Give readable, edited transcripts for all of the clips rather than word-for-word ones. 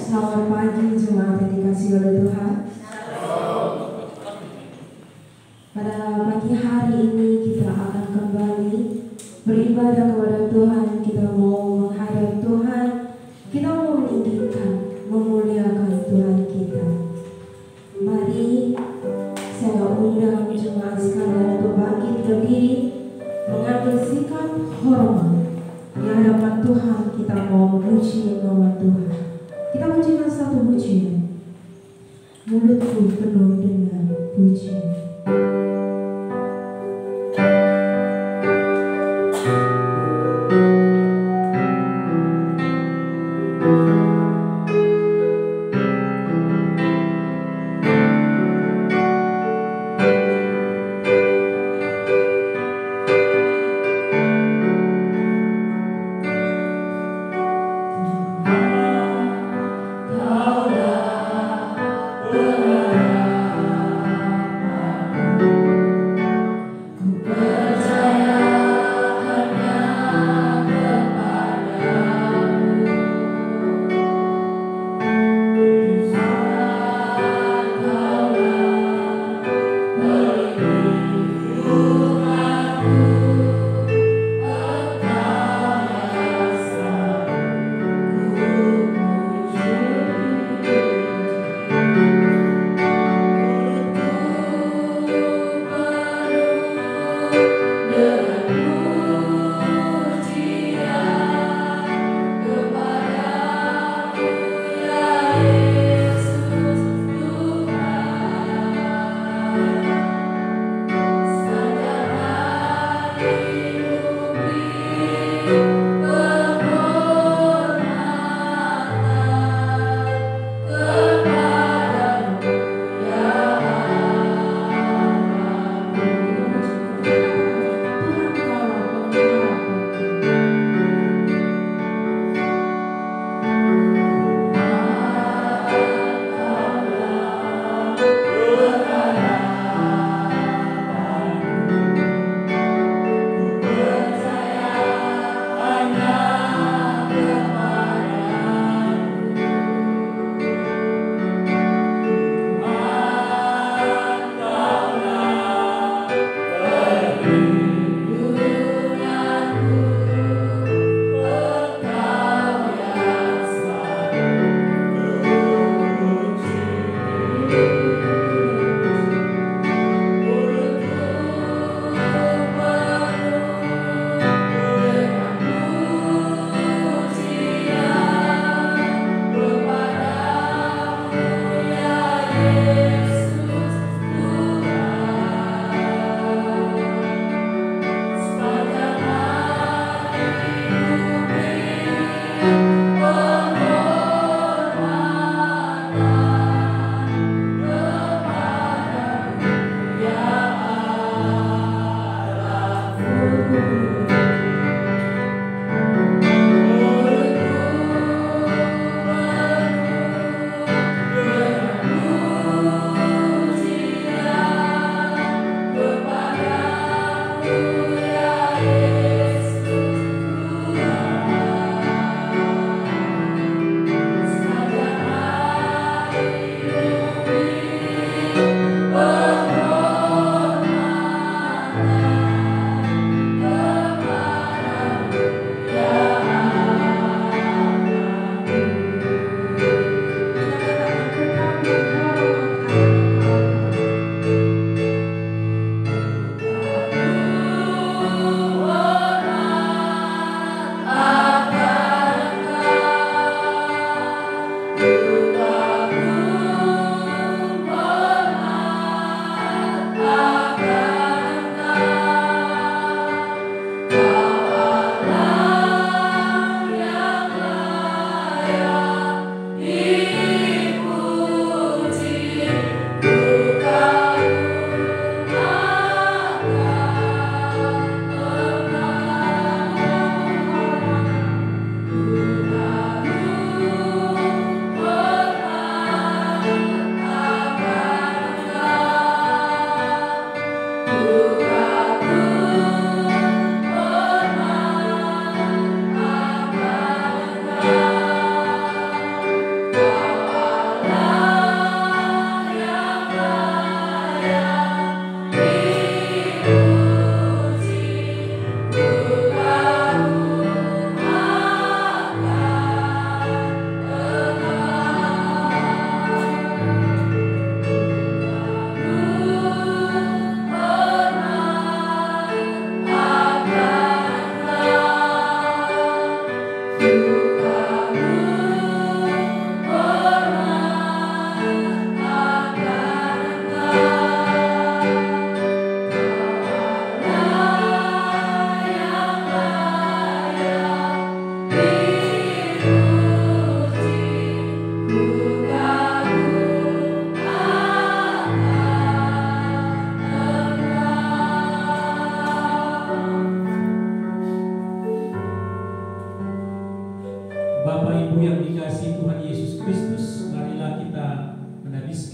Selamat pagi jemaat yang dikasihi oleh Tuhan. Pada pagi hari ini kita akan kembali beribadah kepada Tuhan. Kita mau menghadap Tuhan. Kita mau meninggikan, memuliakan Tuhan kita. Mari saya undang jemaat sekalian untuk bangkit berdiri, mengambil sikap hormat di hadapan Tuhan. Kita mau memuji nama Tuhan. Kita pujikan satu pujian. Mulutku penuh dengan pujian.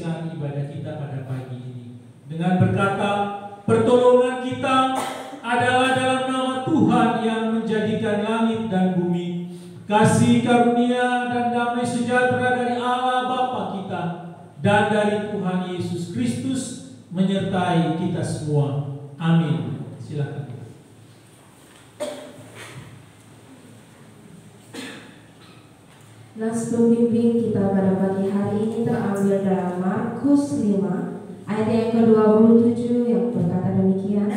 meneruskan ibadah kita pada pagi ini dengan berkata, pertolongan kita adalah dalam nama Tuhan yang menjadikan langit dan bumi. Kasih karunia dan damai sejahtera dari Allah Bapa kita dan dari Tuhan Yesus Kristus menyertai kita semua. Amin. Silakan. Nas pembimbing kita pada pagi hari ini terambil dalam Markus 5 ayat yang ke-27 yang berkata demikian.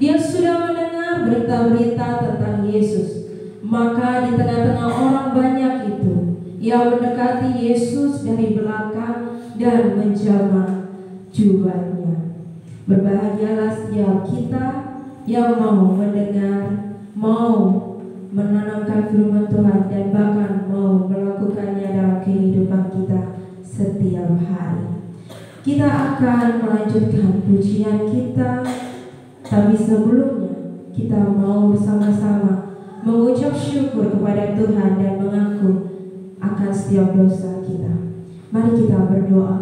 Dia sudah mendengar berita-berita tentang Yesus, maka di tengah-tengah orang banyak itu ia mendekati Yesus dari belakang dan menjamah jubahnya. Berbahagialah setiap kita yang mau mendengar, mau menanamkan firman Tuhan dan bahkan mau melakukannya dalam kehidupan kita setiap hari. Kita akan melanjutkan pujian kita, tapi sebelumnya kita mau bersama-sama mengucap syukur kepada Tuhan dan mengaku akan setiap dosa kita. Mari kita berdoa.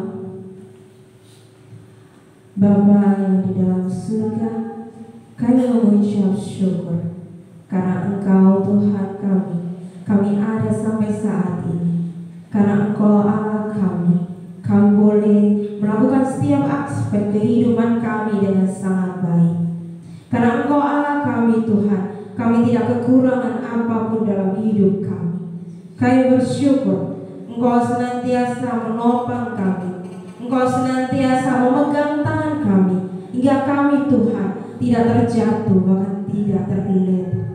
Bapa yang di dalam surga, kami mengucap syukur karena Engkau Tuhan kami ada sampai saat ini. Karena Engkau Allah kami boleh melakukan setiap aspek kehidupan kami dengan sangat baik. Karena Engkau Allah kami Tuhan, kami tidak kekurangan apapun dalam hidup kami. Kami bersyukur Engkau senantiasa menopang kami, Engkau senantiasa memegang tangan kami, hingga kami Tuhan tidak terjatuh bahkan tidak tergeletak.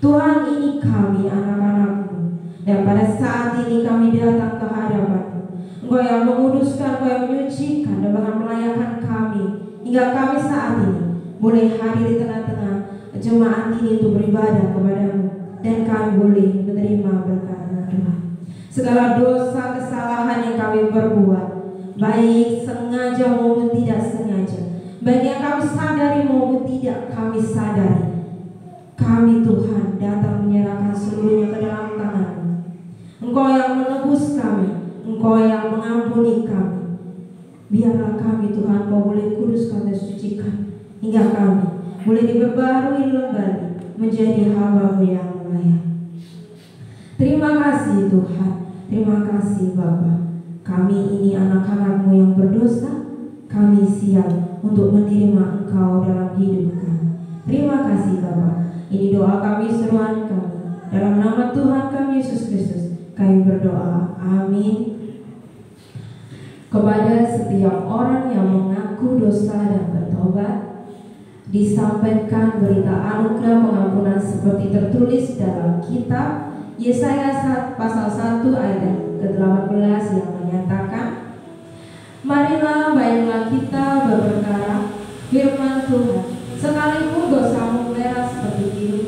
Tuhan, ini kami anak-anak-Mu, dan pada saat ini kami datang ke hadapan-Mu. Engkau yang menguduskan, Engkau yang menyucikan dan bahkan melayakkan kami hingga kami saat ini boleh hadir di tengah-tengah jemaat ini untuk beribadah kepada-Mu, dan kami boleh menerima berkat Tuhan. Segala dosa kesalahan yang kami perbuat, baik sengaja maupun tidak sengaja, baik yang kami sadari maupun tidak kami sadari, kami Tuhan datang menyerahkan seluruhnya ke dalam tangan-Mu. Engkau yang menebus kami, Engkau yang mengampuni kami. Biarlah kami Tuhan, Kau boleh kuduskan dan sucikan, hingga kami boleh diperbarui kembali menjadi hamba-Mu yang layak. Terima kasih Tuhan, terima kasih Bapa. Kami ini anak-anak-Mu yang berdosa, kami siap untuk menerima Engkau dalam hidup kami. Terima kasih Bapa. Ini doa kami, seruan kami. Dalam nama Tuhan kami Yesus Kristus, kami berdoa. Amin. Kepada setiap orang yang mengaku dosa dan bertobat, disampaikan berita anugerah pengampunan seperti tertulis dalam kitab Yesaya pasal 1 ayat ke-18 yang menyatakan, marilah baiklah kita berperkara firman Tuhan. Sekalipun dosamu merah seperti biru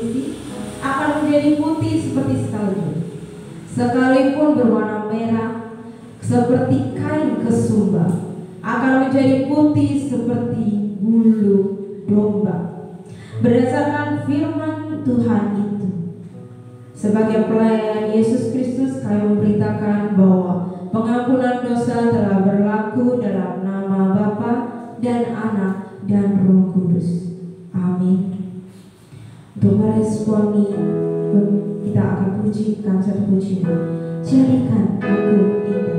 akan menjadi putih seperti salju. Sekalipun berwarna merah seperti kain kesumba, akan menjadi putih seperti bulu domba. Berdasarkan firman Tuhan itu, sebagai pelayan Yesus Kristus, kami memberitakan bahwa pengampunan dosa telah berlaku dalam nama Bapa dan Anak dan Roh Kudus. Amin. Untuk meresponi, kita akan pujikan satu pujian. Jadikan aku indah.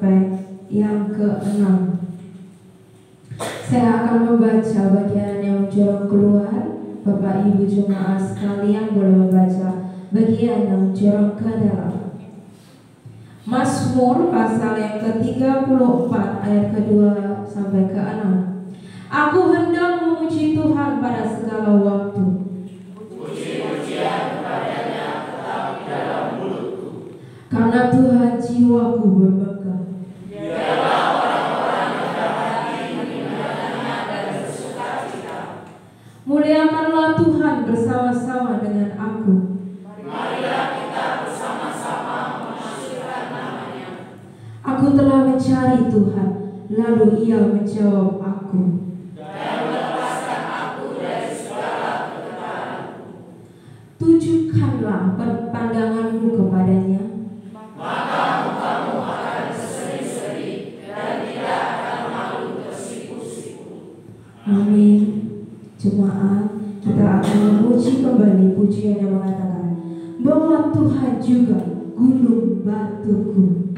sampai yang ke-6. Saya akan membaca bagian yang menjorok keluar. Bapak Ibu jemaat sekalian boleh membaca bagian yang menjorok ke dalam. Mazmur pasal yang ke-34 ayat ke-2 sampai ke-6. Aku hendak memuji Tuhan pada segala waktu. Puji-pujian kepadanya tetap di dalam mulutku. Karena Tuhan jiwaku bermegah. Biarlah orang-orang yang berhati meninggalkannya dan bersukacita. Muliakanlah Tuhan bersama-sama dengan aku. Marilah kita bersama-sama memasyurkan namanya. Aku telah mencari Tuhan, lalu Ia menjawab aku. Dan melepaskan aku dari segala ketetaranku. Tujukanlah pandanganmu kepadanya. Maka mukamu akan berseri-seri dan tidak akan malu tersipu-sipu. Amin. Jemaat, kita akan memuji kembali pujian yang mengatakan bahwa Tuhan juga gunung batuku.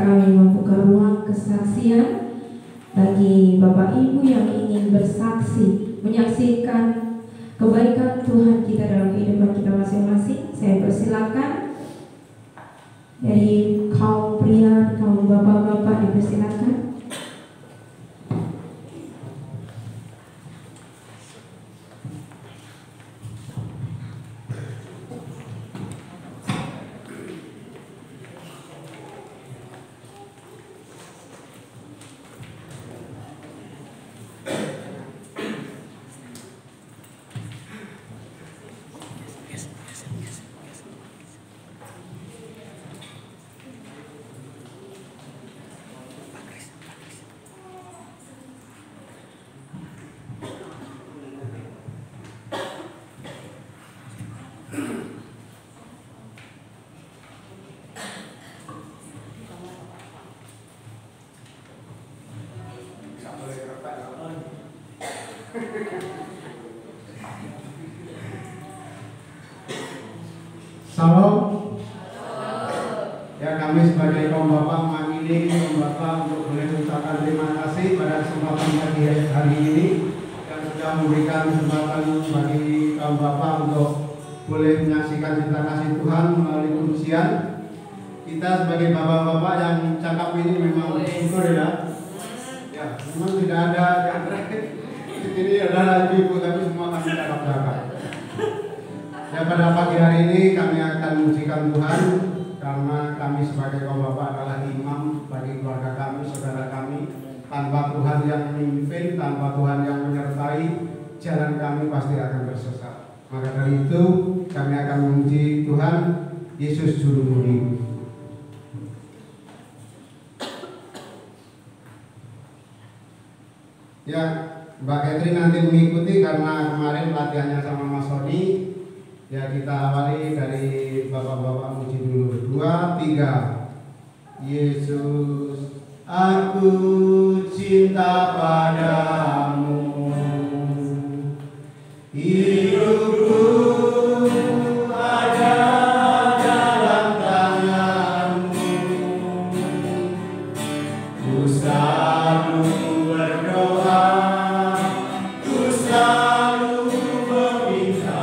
Kami membuka ruang kesaksian bagi Bapak Ibu yang ingin bersaksi, menyaksikan kebaikan Tuhan kita dalam kehidupan kita masing-masing. Saya persilakan dari kaum pria, kaum bapak-bapak dipersilakan. Salam. Ya, kami sebagai kaum bapak mewakili kaum bapak untuk boleh mengucapkan terima kasih pada kesempatan pagi hari ini yang sudah memberikan kesempatan bagi kaum bapak untuk boleh menyaksikan cerita kasih Tuhan melalui pengungsian. Kita sebagai bapak-bapak yang cakap ini memang syukur ya. Ya, memang tidak ada yang ini adalah ibu tapi semua kami cakap-cakap. Ya, pada pagi hari ini kami akan memujikan Tuhan karena kami sebagai kaum bapak adalah imam bagi keluarga kami, saudara kami. Tanpa Tuhan yang memimpin, tanpa Tuhan yang menyertai, jalan kami pasti akan tersesat. Maka dari itu kami akan memuji Tuhan Yesus Juru Mudi. Ya, Mbak Catherine nanti mengikuti karena kemarin latihannya sama Mas Sony. Ya, kita awali dari bapak-bapak muji dulu. 2, 3. Yesus, aku cinta padamu. Hidupku ada dalam tanganmu. Ku selalu berdoa, ku selalu meminta.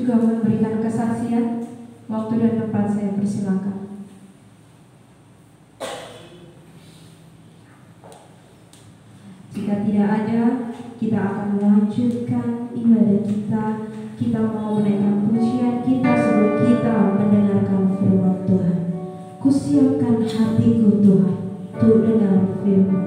juga memberikan kesaksian. Waktu dan tempat saya persilakan. Jika tidak ada, kita akan melanjutkan ibadah kita. Kita mau menaikkan pujian kita sebelum kita mendengarkan firman Tuhan. Kusiapkan hatiku Tuhan untuk dengar firman.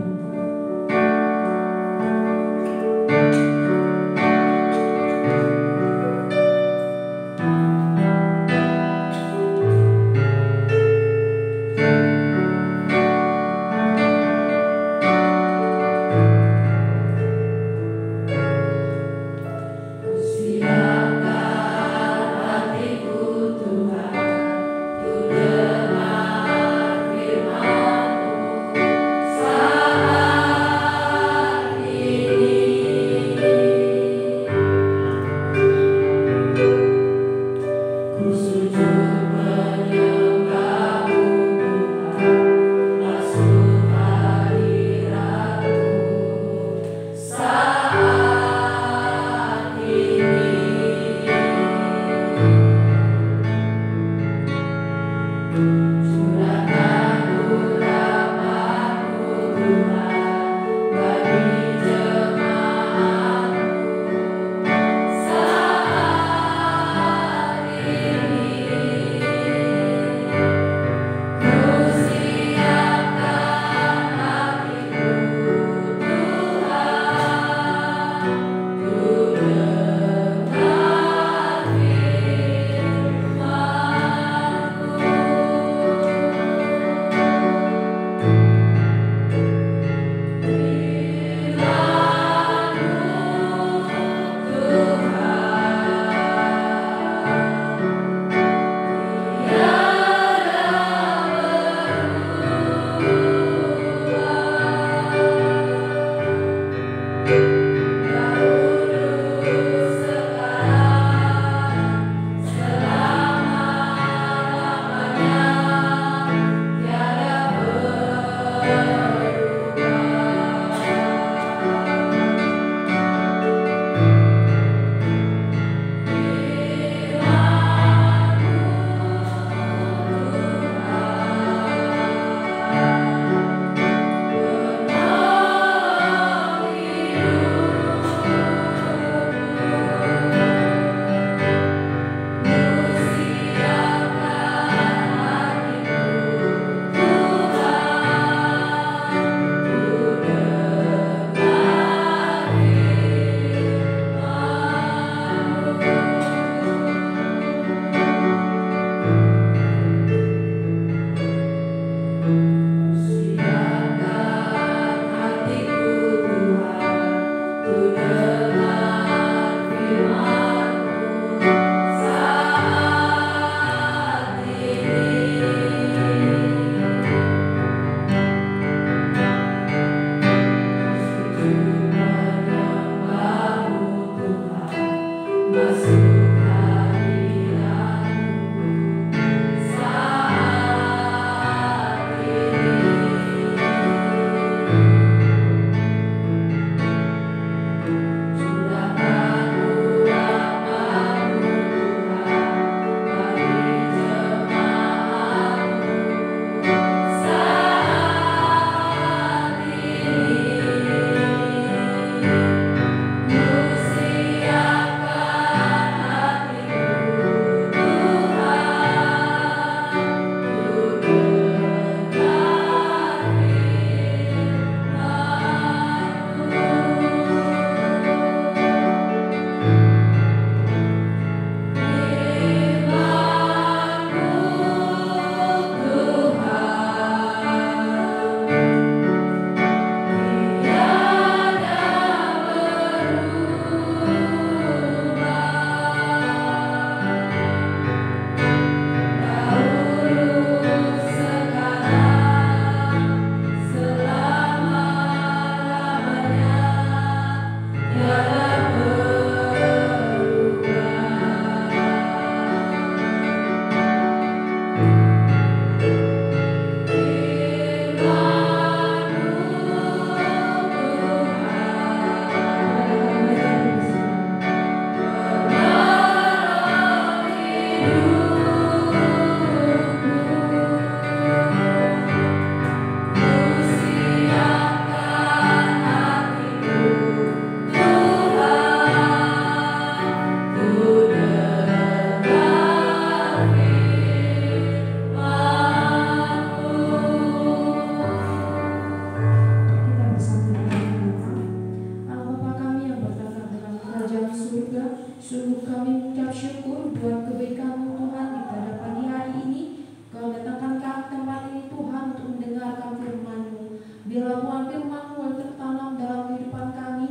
Sungguh kami mengucap syukur buat kebaikan-Mu Tuhan di pada pagi hari ini. Kau datangkan kami ke tempat ini Tuhan untuk mendengarkan firman-Mu. Biarlah Tuhan firman-Mu yang tertanam dalam kehidupan kami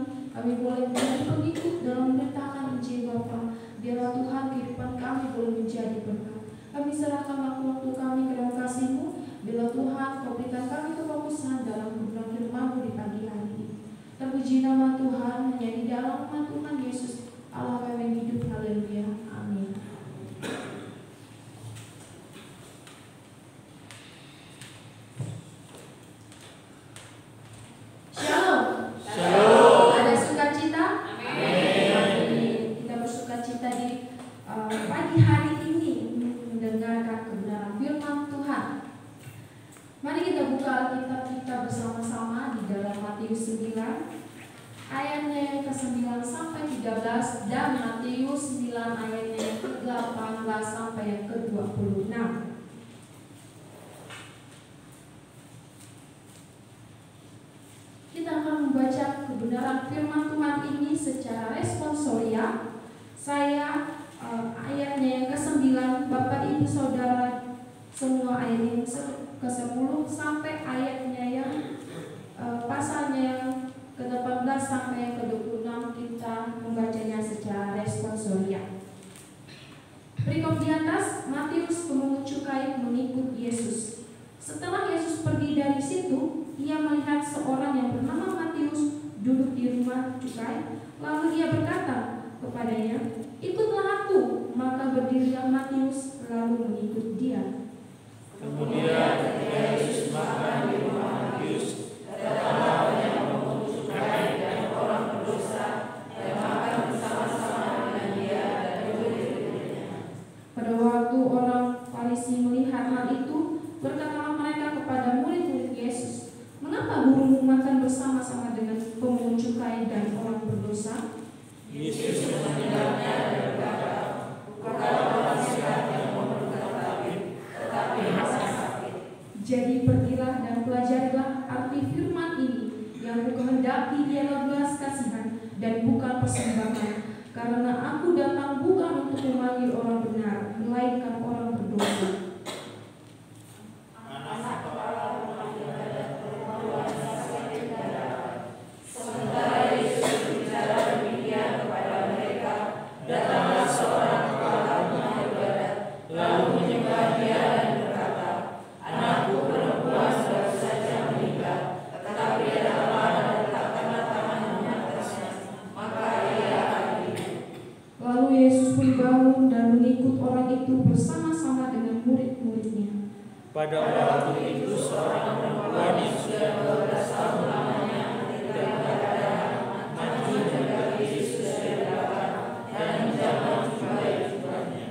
boleh menjadi pengikut dalam memberitakan Injil Bapa. Biarlah Tuhan kehidupan kami boleh menjadi berkat. Kami serahkan waktu kami ke dalam kasih-Mu. Biarlah Tuhan Kau berikan kami kefokusan dalam memberitakan firman-Mu di pagi hari ini. Terpuji nama Tuhan hanya di dalam nama Tuhan Yesus Allah kami yang hidup. Haleluya. Amin. Shalom. Shalom. Ada sukacita? Amin. Kita bersukacita di pagi hari ini mendengarkan kebenaran firman Tuhan. Mari kita buka Alkitab kita bersama-sama di dalam Matius 9 ayatnya yang ke-9 sampai 13 dan Matius 9 ayatnya yang ke-18 sampai yang ke-26. Kita akan membaca kebenaran firman Tuhan ini secara responsoria. Saya ayatnya yang ke-9, Bapak Ibu Saudara semua ayat yang ke-10 sampai ayatnya yang pasalnya yang ke-18 sampai yang ke-26 kita membacanya secara responsoria. Berikut di atas, Matius pemungut cukai mengikut Yesus. Setelah Yesus pergi dari situ, ia melihat seorang yang bernama Matius duduk di rumah cukai. Lalu ia berkata kepadanya, "Ikutlah aku." Maka berdirilah Matius lalu mengikut dia. Kemudian ketika Yesus makan di rumah Matius, datanglah banyak pemungut cukai dan orang berdosa yang makan bersama-sama dengan dia dan murid-muridnya. Pada waktu orang Farisi melihat hal itu, berkatalah mereka kepada murid-murid Yesus, "Mengapa gurumu makan bersama-sama dengan pemungut cukai dan orang berdosa?" Yesus menjawabnya dan berkata, "Bukan orang sehat yang memerlukan tabib, tetapi orang sakit. Jadi pergilah dan pelajarilah arti firman ini, yang kukehendaki ialah belas kasihan dan bukan persembahan, karena aku datang bukan untuk memanggil orang benar, melainkan orang berdosa." Sementara Yesus berbicara demikian kepada mereka, datanglah seorang kepala rumah ibadat, lalu menyembah dia dan berkata, "Anakku perempuan baru saja meninggal, tetapi datanglah dan letakkanlah tanganmu atasnya, maka ia akan hidup." Lalu Yesus pun bangun dan mengikut orang itu bersama-sama dengan murid-muridnya. Pada waktu itu seorang perempuan yang sudah 12 tahun lamanya tidak berdarah maju mendekati Yesus dari belakang dan menjamah jubahnya.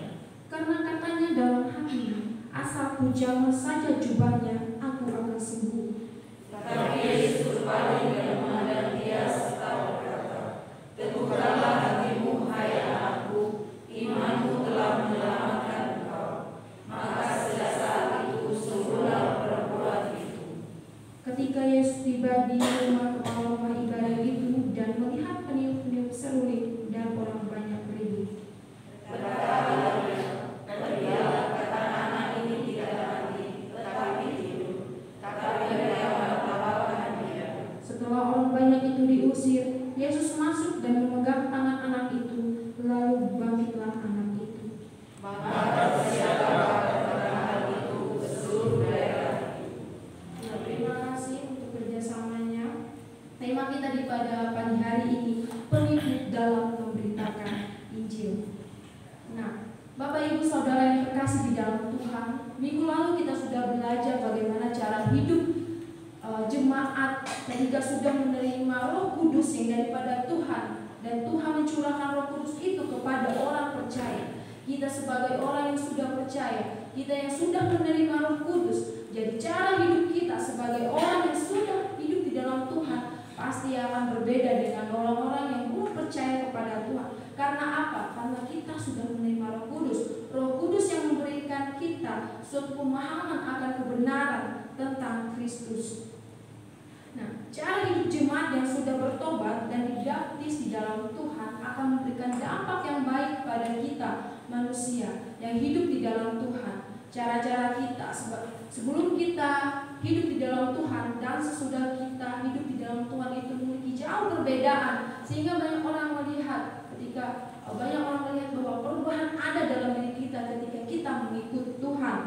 Karena katanya dalam hatinya, "Asal ku jamah saja jubahnya, aku akan sembuh." Tetapi Yesus berpaling dan memandang dia serta berkata, "Teguhkanlah hatimu, hai anakku, imanmu telah menyelamatkan engkau." Maka sejak saat itu sembuhlah perempuan itu. Ketika Yesus tiba di rumah kepala rumah ibadat itu dan melihat peniup-peniup seruling dan orang banyak berdiri, Berkatalah dia, "Pergilah, katakan anak ini tidak mati, tetapi hidup." Tetapi mereka menertawakan dia. setelah orang banyak itu diusir, Yesus masuk dan memegang tangan anak itu, lalu bangkitlah anak itu. Maka bersiaplah kepada hal itu ke seluruh daerah itu. Nah, terima kasih untuk kerjasamanya. Tema kita di pada pagi hari ini, pengikut dalam memberitakan Injil. Nah, Bapak Ibu Saudara yang terkasih di dalam Tuhan, minggu lalu kita sudah belajar bagaimana cara hidup jemaat ketika sudah menerima Roh Kudus yang daripada Tuhan, dan Tuhan mencurahkan Roh Kudus itu kepada orang percaya. Kita sebagai orang yang sudah percaya, kita yang sudah menerima Roh Kudus, jadi cara hidup kita sebagai orang yang sudah hidup di dalam Tuhan pasti akan berbeda dengan orang-orang yang belum percaya kepada Tuhan. Karena apa? Karena kita sudah menerima Roh Kudus. Roh Kudus yang memberikan kita suatu pemahaman akan kebenaran tentang Kristus. Nah, cara hidup jemaat yang sudah bertobat dan dibaptis di dalam Tuhan akan memberikan dampak yang baik pada kita manusia yang hidup di dalam Tuhan. Cara-cara kita sebelum kita hidup di dalam Tuhan dan sesudah kita hidup di dalam Tuhan itu memiliki jauh perbedaan, sehingga banyak orang melihat bahwa perubahan ada dalam diri kita ketika kita mengikut Tuhan.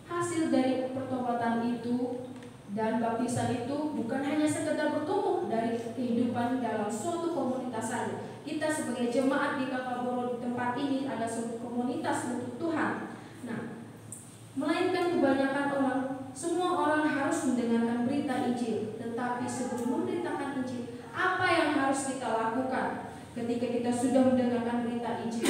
Hasil dari pertobatan itu dan baptisan itu bukan hanya sekedar bertumbuh dari kehidupan dalam suatu komunitas saja. Kita sebagai jemaat di Kakaboro di tempat ini ada suatu komunitas untuk Tuhan. Nah, melainkan kebanyakan orang, semua orang harus mendengarkan berita Injil. Tetapi sebelum memberitakan Injil, apa yang harus kita lakukan ketika kita sudah mendengarkan berita Injil?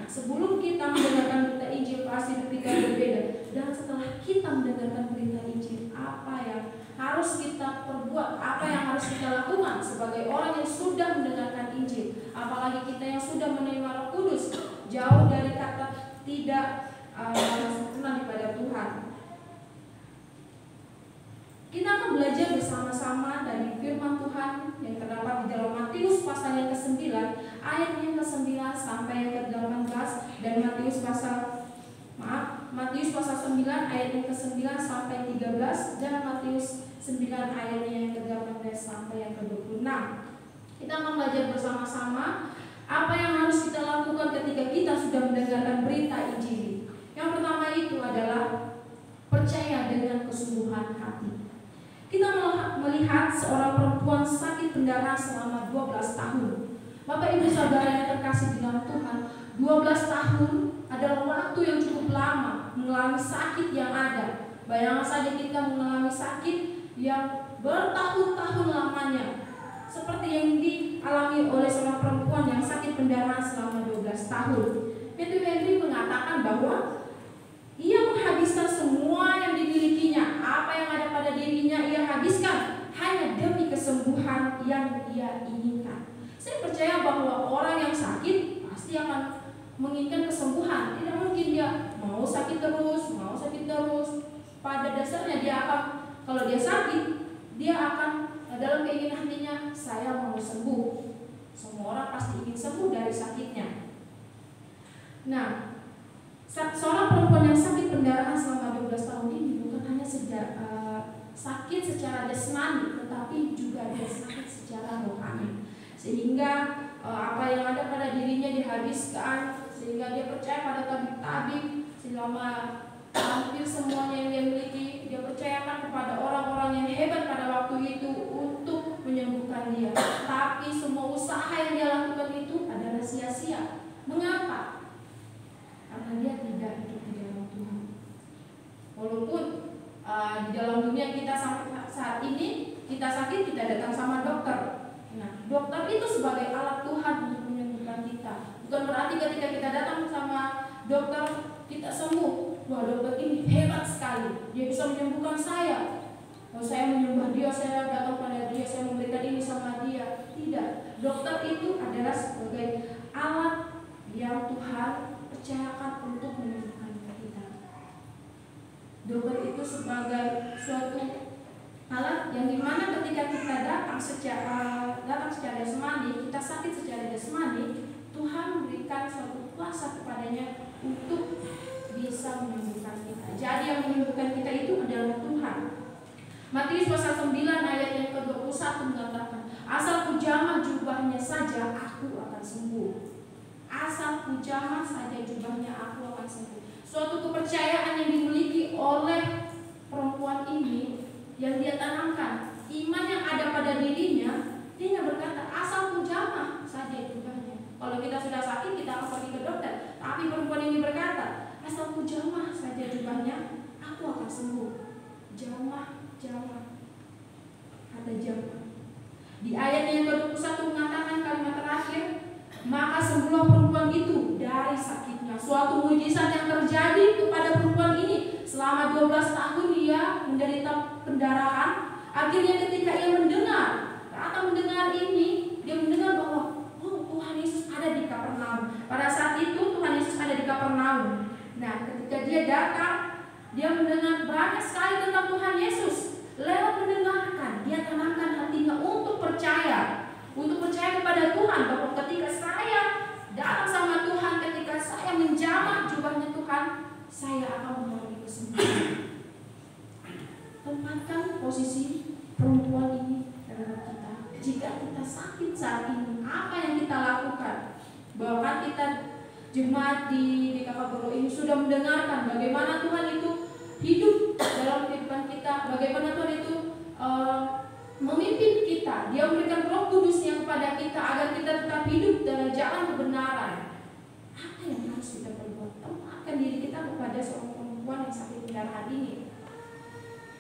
Nah, sebelum kita mendengarkan berita Injil pasti kita berbeda. Dan setelah kita mendengarkan berita Injil, apa yang harus kita perbuat, apa yang harus kita lakukan sebagai orang yang sudah mendengarkan Injil, apalagi kita yang sudah menerima Roh Kudus, jauh dari kata tidak sempurna daripada Tuhan. Kita akan belajar bersama-sama dari firman Tuhan yang terdapat di dalam Matius pasal yang ke-9 ayat yang ke-9 sampai yang ke-18 dan Matius pasal 9 ayat yang ke-9 sampai 13 dan Matius 9 ayat yang ke-18 sampai yang ke-26. Kita akan belajar bersama-sama apa yang harus kita lakukan ketika kita sudah mendengarkan berita Injil. Yang pertama itu adalah percaya dengan kesungguhan hati. Kita melihat seorang perempuan sakit pendarahan selama 12 tahun. Bapak Ibu Saudara yang terkasih di dalam Tuhan, 12 tahun adalah waktu yang cukup lama mengalami sakit yang ada. Bayangkan saja kita mengalami sakit yang bertahun-tahun lamanya, seperti yang dialami oleh seorang perempuan yang sakit pendarahan selama 12 tahun. Matthew Henry mengatakan bahwa ia menghabiskan semua yang dimilikinya, apa yang ada pada dirinya ia habiskan hanya demi kesembuhan yang ia inginkan. Saya percaya bahwa orang yang sakit pasti akan menginginkan kesembuhan. Tidak mungkin dia mau sakit terus. Pada dasarnya dia akan, kalau dia sakit, dia akan dalam keinginan hatinya, saya mau sembuh. Semua orang pasti ingin sembuh dari sakitnya. Nah, seorang perempuan yang sakit pendarahan selama 12 tahun ini bukan hanya sakit secara jasmani, tetapi juga ada sakit secara rohani. Sehingga apa yang ada pada dirinya dihabiskan, sehingga dia percaya pada tabib-tabib selama hampir semuanya yang dia miliki. Dia percayakan kepada orang-orang yang hebat pada waktu itu untuk menyembuhkan dia. Tapi semua usaha yang dia lakukan itu adalah sia-sia. Mengapa? Karena dia tidak hidup di dalam Tuhan. Walaupun di dalam dunia kita sampai saat ini, kita sakit, kita datang sama dokter. Nah, dokter itu sebagai alat Tuhan untuk menyembuhkan kita. Bukan berarti ketika kita datang sama dokter kita sembuh. Wah, dokter ini hebat sekali, dia bisa menyembuhkan saya. Kalau saya menyembah dia, saya datang pada dia, saya memberikan ini sama dia. Tidak, dokter itu adalah sebagai alat yang Tuhan percayakan untuk menyembuhkan kita. Dokter itu sebagai suatu alat yang dimana ketika kita datang secara jasmani, kita sakit secara jasmani, Tuhan memberikan suatu kuasa kepadanya untuk bisa menyembuhkan kita. Jadi yang menyembuhkan kita itu adalah Tuhan. Matius pasal 9 ayat yang ke-21 mengatakan, asal ku jamah jubahnya saja aku akan sembuh. Asal ku jamah saja jubahnya aku akan sembuh. Suatu kepercayaan yang dimiliki oleh perempuan ini yang dia tanamkan, iman yang ada pada dirinya, dia berkata asal ku jamah saja jubahnya. Kalau kita sudah sakit kita akan pergi ke dokter, tapi perempuan ini berkata asal ku jamah saja jubahnya, aku akan sembuh. Jamah, kata jamah. Di ayat yang ke-21 mengatakan kalimat terakhir, maka sembuhlah perempuan itu dari sakitnya. Suatu mujizat yang terjadi kepada perempuan ini. Selama 12 tahun dia menderita pendarahan. Akhirnya ketika ia mendengar ini, dia mendengar bahwa Tuhan Yesus ada di Kapernaum. Pada saat itu Tuhan Yesus ada di Kapernaum. Nah, ketika dia datang, dia mendengar banyak sekali tentang Tuhan Yesus. Lewat mendengarkan, dia tanamkan hatinya untuk percaya. untuk percaya kepada Tuhan bahwa ketika saya datang sama Tuhan, ketika saya menjamah jubahnya Tuhan, saya akan mengalami kesembuhan. Tempatkan posisi perempuan ini dalam kita. Jika kita sakit saat ini, apa yang kita lakukan? Bahkan kita jemaat di Kakak ini sudah mendengarkan bagaimana Tuhan itu hidup dalam kehidupan kita, bagaimana Tuhan itu memimpin kita. Dia memberikan Roh Kudus-Nya kepada kita agar kita tetap hidup dalam jalan kebenaran. Apa yang harus kita perbuat? Tempatkan diri kita kepada seorang perempuan yang sakit pendarahan ini.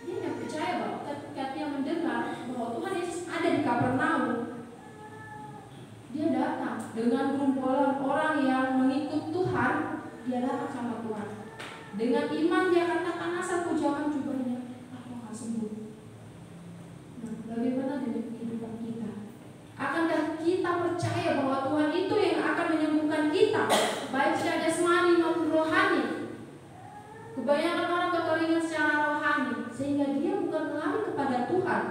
Dia tidak percaya bahwa ketika dia mendengar bahwa Tuhan Yesus ada di Kapernaum, dia datang dengan gerombolan orang yang mengikut Tuhan. Dia datang sama Tuhan dengan iman. Dia katakan, asal kau jangan jubahnya, aku akan sembuh. Nah, bagaimana dengan kehidupan kita? Akankah kita percaya bahwa Tuhan itu yang akan menyembuhkan kita, baik secara jasmani maupun rohani? Kebanyakan orang kekeringan secara rohani, sehingga dia bukan lari kepada Tuhan,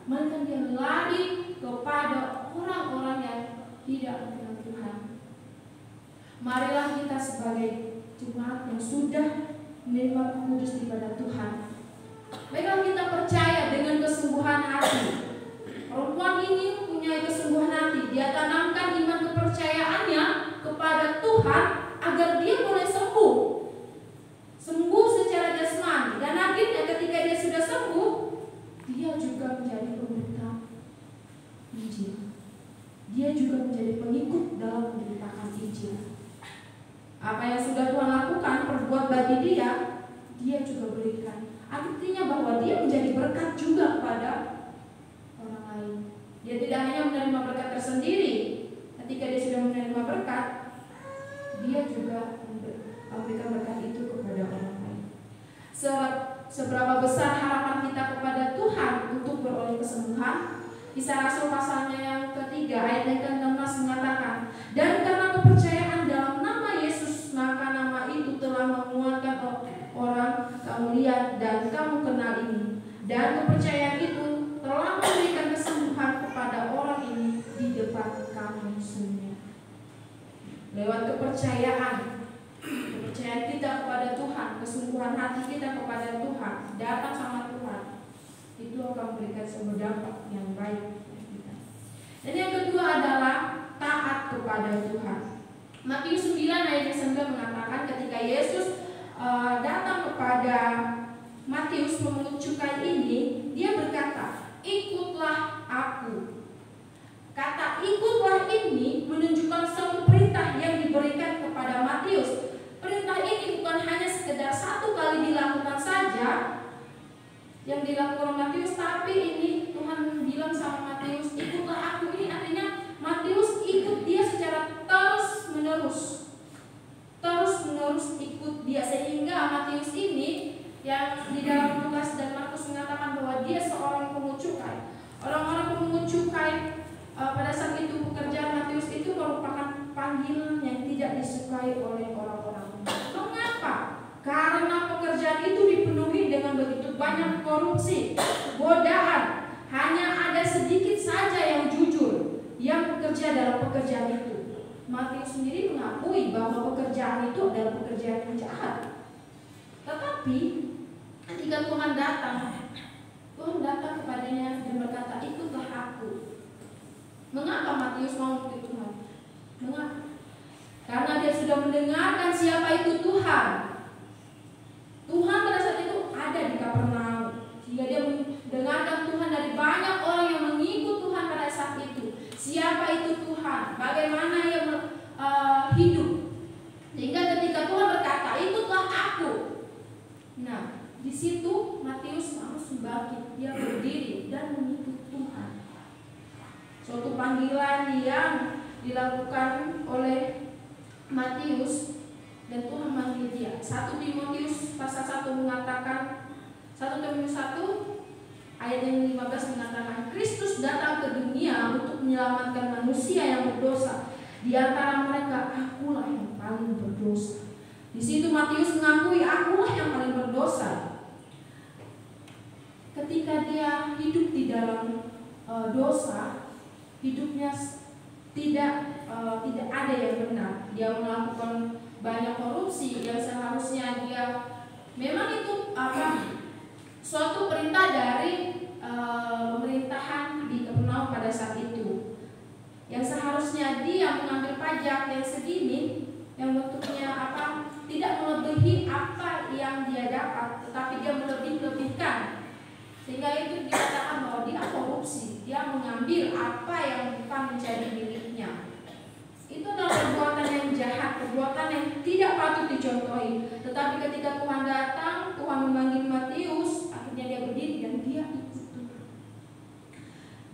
melainkan dia lari kepada orang-orang yang tidak mengenal Tuhan. Marilah kita sebagai jemaat yang sudah menerima kudus daripada Tuhan, baiklah kita percaya dengan kesembuhan hati. Perempuan ini punya kesembuhan hati. Dia tanamkan iman kepercayaannya kepada Tuhan agar dia boleh sembuh secara jasmani. Dan akhirnya ketika dia sudah sembuh, dia juga menjadi pemberita Injil. Dia juga menjadi pengikut dalam memberitakan Injil. Apa yang sudah Tuhan lakukan, perbuat bagi dia, dia juga berikan. Artinya bahwa dia menjadi berkat juga kepada orang lain. Dia tidak hanya menerima berkat tersendiri. Ketika dia sudah menerima berkat, dia juga memberikan berkat itu kepada orang lain. Seberapa besar harapan kita kepada Tuhan untuk beroleh kesembuhan? Kisah Rasul pasalnya yang ketiga ayat yang ke-16 mengatakan, dan karena kepercayaan dalam nama Yesus, maka nama itu telah menguatkan orang kamu lihat dan kamu kenal ini. Dan kepercayaan itu telah memberikan kesembuhan kepada orang ini di depan kamu semua. Lewat kepercayaan kita kepada Tuhan, kesembuhan hati kita kepada Tuhan, datang sama Tuhan, itu akan memberikan sebuah dampak yang baik bagi kita. Dan yang kedua adalah taat kepada Tuhan. Matius 9 ayat 9 mengatakan ketika Yesus datang kepada Matius memungut cukai ini, dia berkata, ikutlah aku. Kata ikutlah ini menunjukkan suatu perintah yang diberikan kepada Matius. Perintah ini bukan hanya sekedar satu kali dilakukan saja yang dilakukan Matius, tapi ini Tuhan bilang sama Matius, ikutlah aku. Ini artinya Matius ikut dia secara terus menerus ikut dia, sehingga Matius ini yang di dalam Lukas dan Markus mengatakan bahwa dia seorang pemungut cukai. Orang-orang pemungut cukai pada saat itu pekerjaan Matius itu merupakan panggilan yang tidak disukai oleh orang-orang. Mengapa? Karena pekerjaan itu dipenuhi dengan begitu banyak korupsi, godaan. Hanya ada sedikit saja yang jujur, yang bekerja dalam pekerjaan itu. Matius sendiri mengakui bahwa pekerjaan itu adalah pekerjaan yang jahat. Tetapi ketika Tuhan datang kepadanya dan berkata, ikutlah aku. Mengapa Matius mau ikut Tuhan? Mengapa? Karena dia sudah mendengarkan siapa itu Tuhan. Tuhan pada saat itu ada di Kapernaum. Sehingga dia mendengarkan Tuhan dari banyak orang yang mengikut Tuhan pada saat itu. Siapa itu Tuhan? Bagaimana ia hidup? Sehingga ketika Tuhan berkata, ikutlah aku. Nah, di situ Matius langsung bangkit. Dia berdiri dan mengikut Tuhan. Suatu panggilan yang dilakukan oleh Matius dan Tuhan manggil dia. 1 Timotius pasal 1 mengatakan, 1 Timotius 1 ayat yang 15 mengatakan, Kristus datang ke dunia untuk menyelamatkan manusia yang berdosa. Di antara mereka akulah yang paling berdosa. Di situ Matius mengakui akulah yang paling berdosa. Ketika dia hidup di dalam dosa, hidupnya hidupnya tidak ada yang benar. Dia melakukan banyak korupsi yang seharusnya dia memang itu suatu perintah dari pemerintahan di Kapernaum pada saat itu, yang seharusnya dia mengambil pajak yang segini, yang bentuknya tidak melebihi apa yang dia dapat, tetapi dia melebih-lebihkan, sehingga itu dikatakan bahwa dia korupsi, dia mengambil apa yang bukan menjadi miliknya. Itu adalah perbuatan yang jahat, perbuatan yang tidak patut dicontohi. Tetapi ketika Tuhan datang, Tuhan memanggil Matius, akhirnya dia berdiri dan dia ikut Tuhan.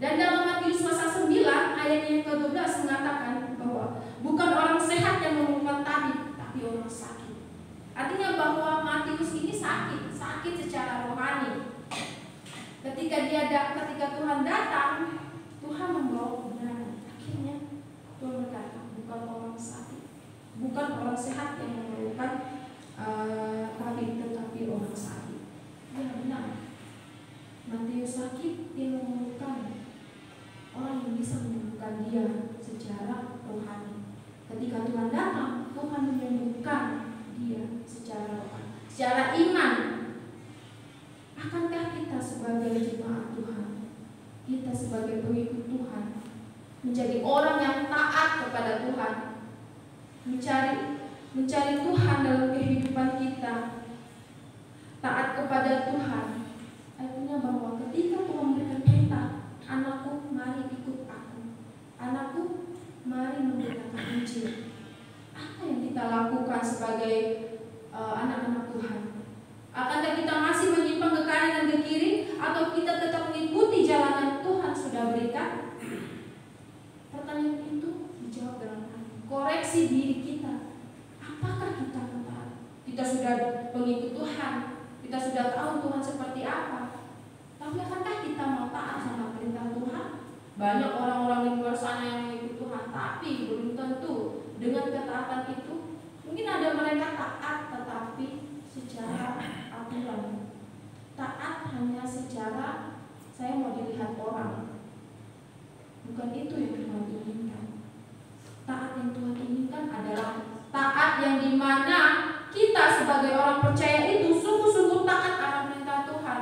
Dan dalam Matius pasal 9 ayat yang ke-12 mengatakan bahwa bukan orang sehat yang memerlukan tabib, tapi orang sakit. Artinya bahwa Matius ini sakit secara rohani. Ketika Tuhan datang, Tuhan membawa kebenaran. Akhirnya Tuhan berkata, bukan orang sakit, bukan orang sehat yang memerlukan tabib, tetapi orang sakit. Ya benar, Matius sakit, dia memerlukan orang yang bisa menyembuhkan dia secara rohani. Ketika Tuhan datang, Tuhan menyembuhkan dia secara rohani, secara iman. Akankah kita sebagai jemaat Tuhan, kita sebagai pengikut Tuhan, menjadi orang yang taat kepada Tuhan, mencari Tuhan dalam kehidupan kita, taat kepada Tuhan? Artinya bahwa ketika Tuhan memberikan perintah, anakku mari ikut aku, anakku mari memberitakan Injil. Apa yang kita lakukan sebagai anak-anak Tuhan? Akankah kita masih menyimpang ke kanan dan ke kiri, atau kita tetap mengikuti jalan yang Tuhan sudah berikan? Pertanyaan itu dijawab dalam hati. Koreksi diri kita. Apakah kita taat? Kita sudah pengikut Tuhan, kita sudah tahu Tuhan seperti apa, tapi akankah kita mau taat sama perintah Tuhan? Banyak orang-orang di luar sana yang mengikut Tuhan, tapi belum tentu dengan ketaatan itu. Mungkin ada mereka taat tetapi secara aturan, taat hanya secara saya mau dilihat orang. Bukan itu yang Tuhan inginkan. Taat yang Tuhan inginkan adalah taat yang dimana kita sebagai orang percaya itu sungguh-sungguh taat akan perintah Tuhan.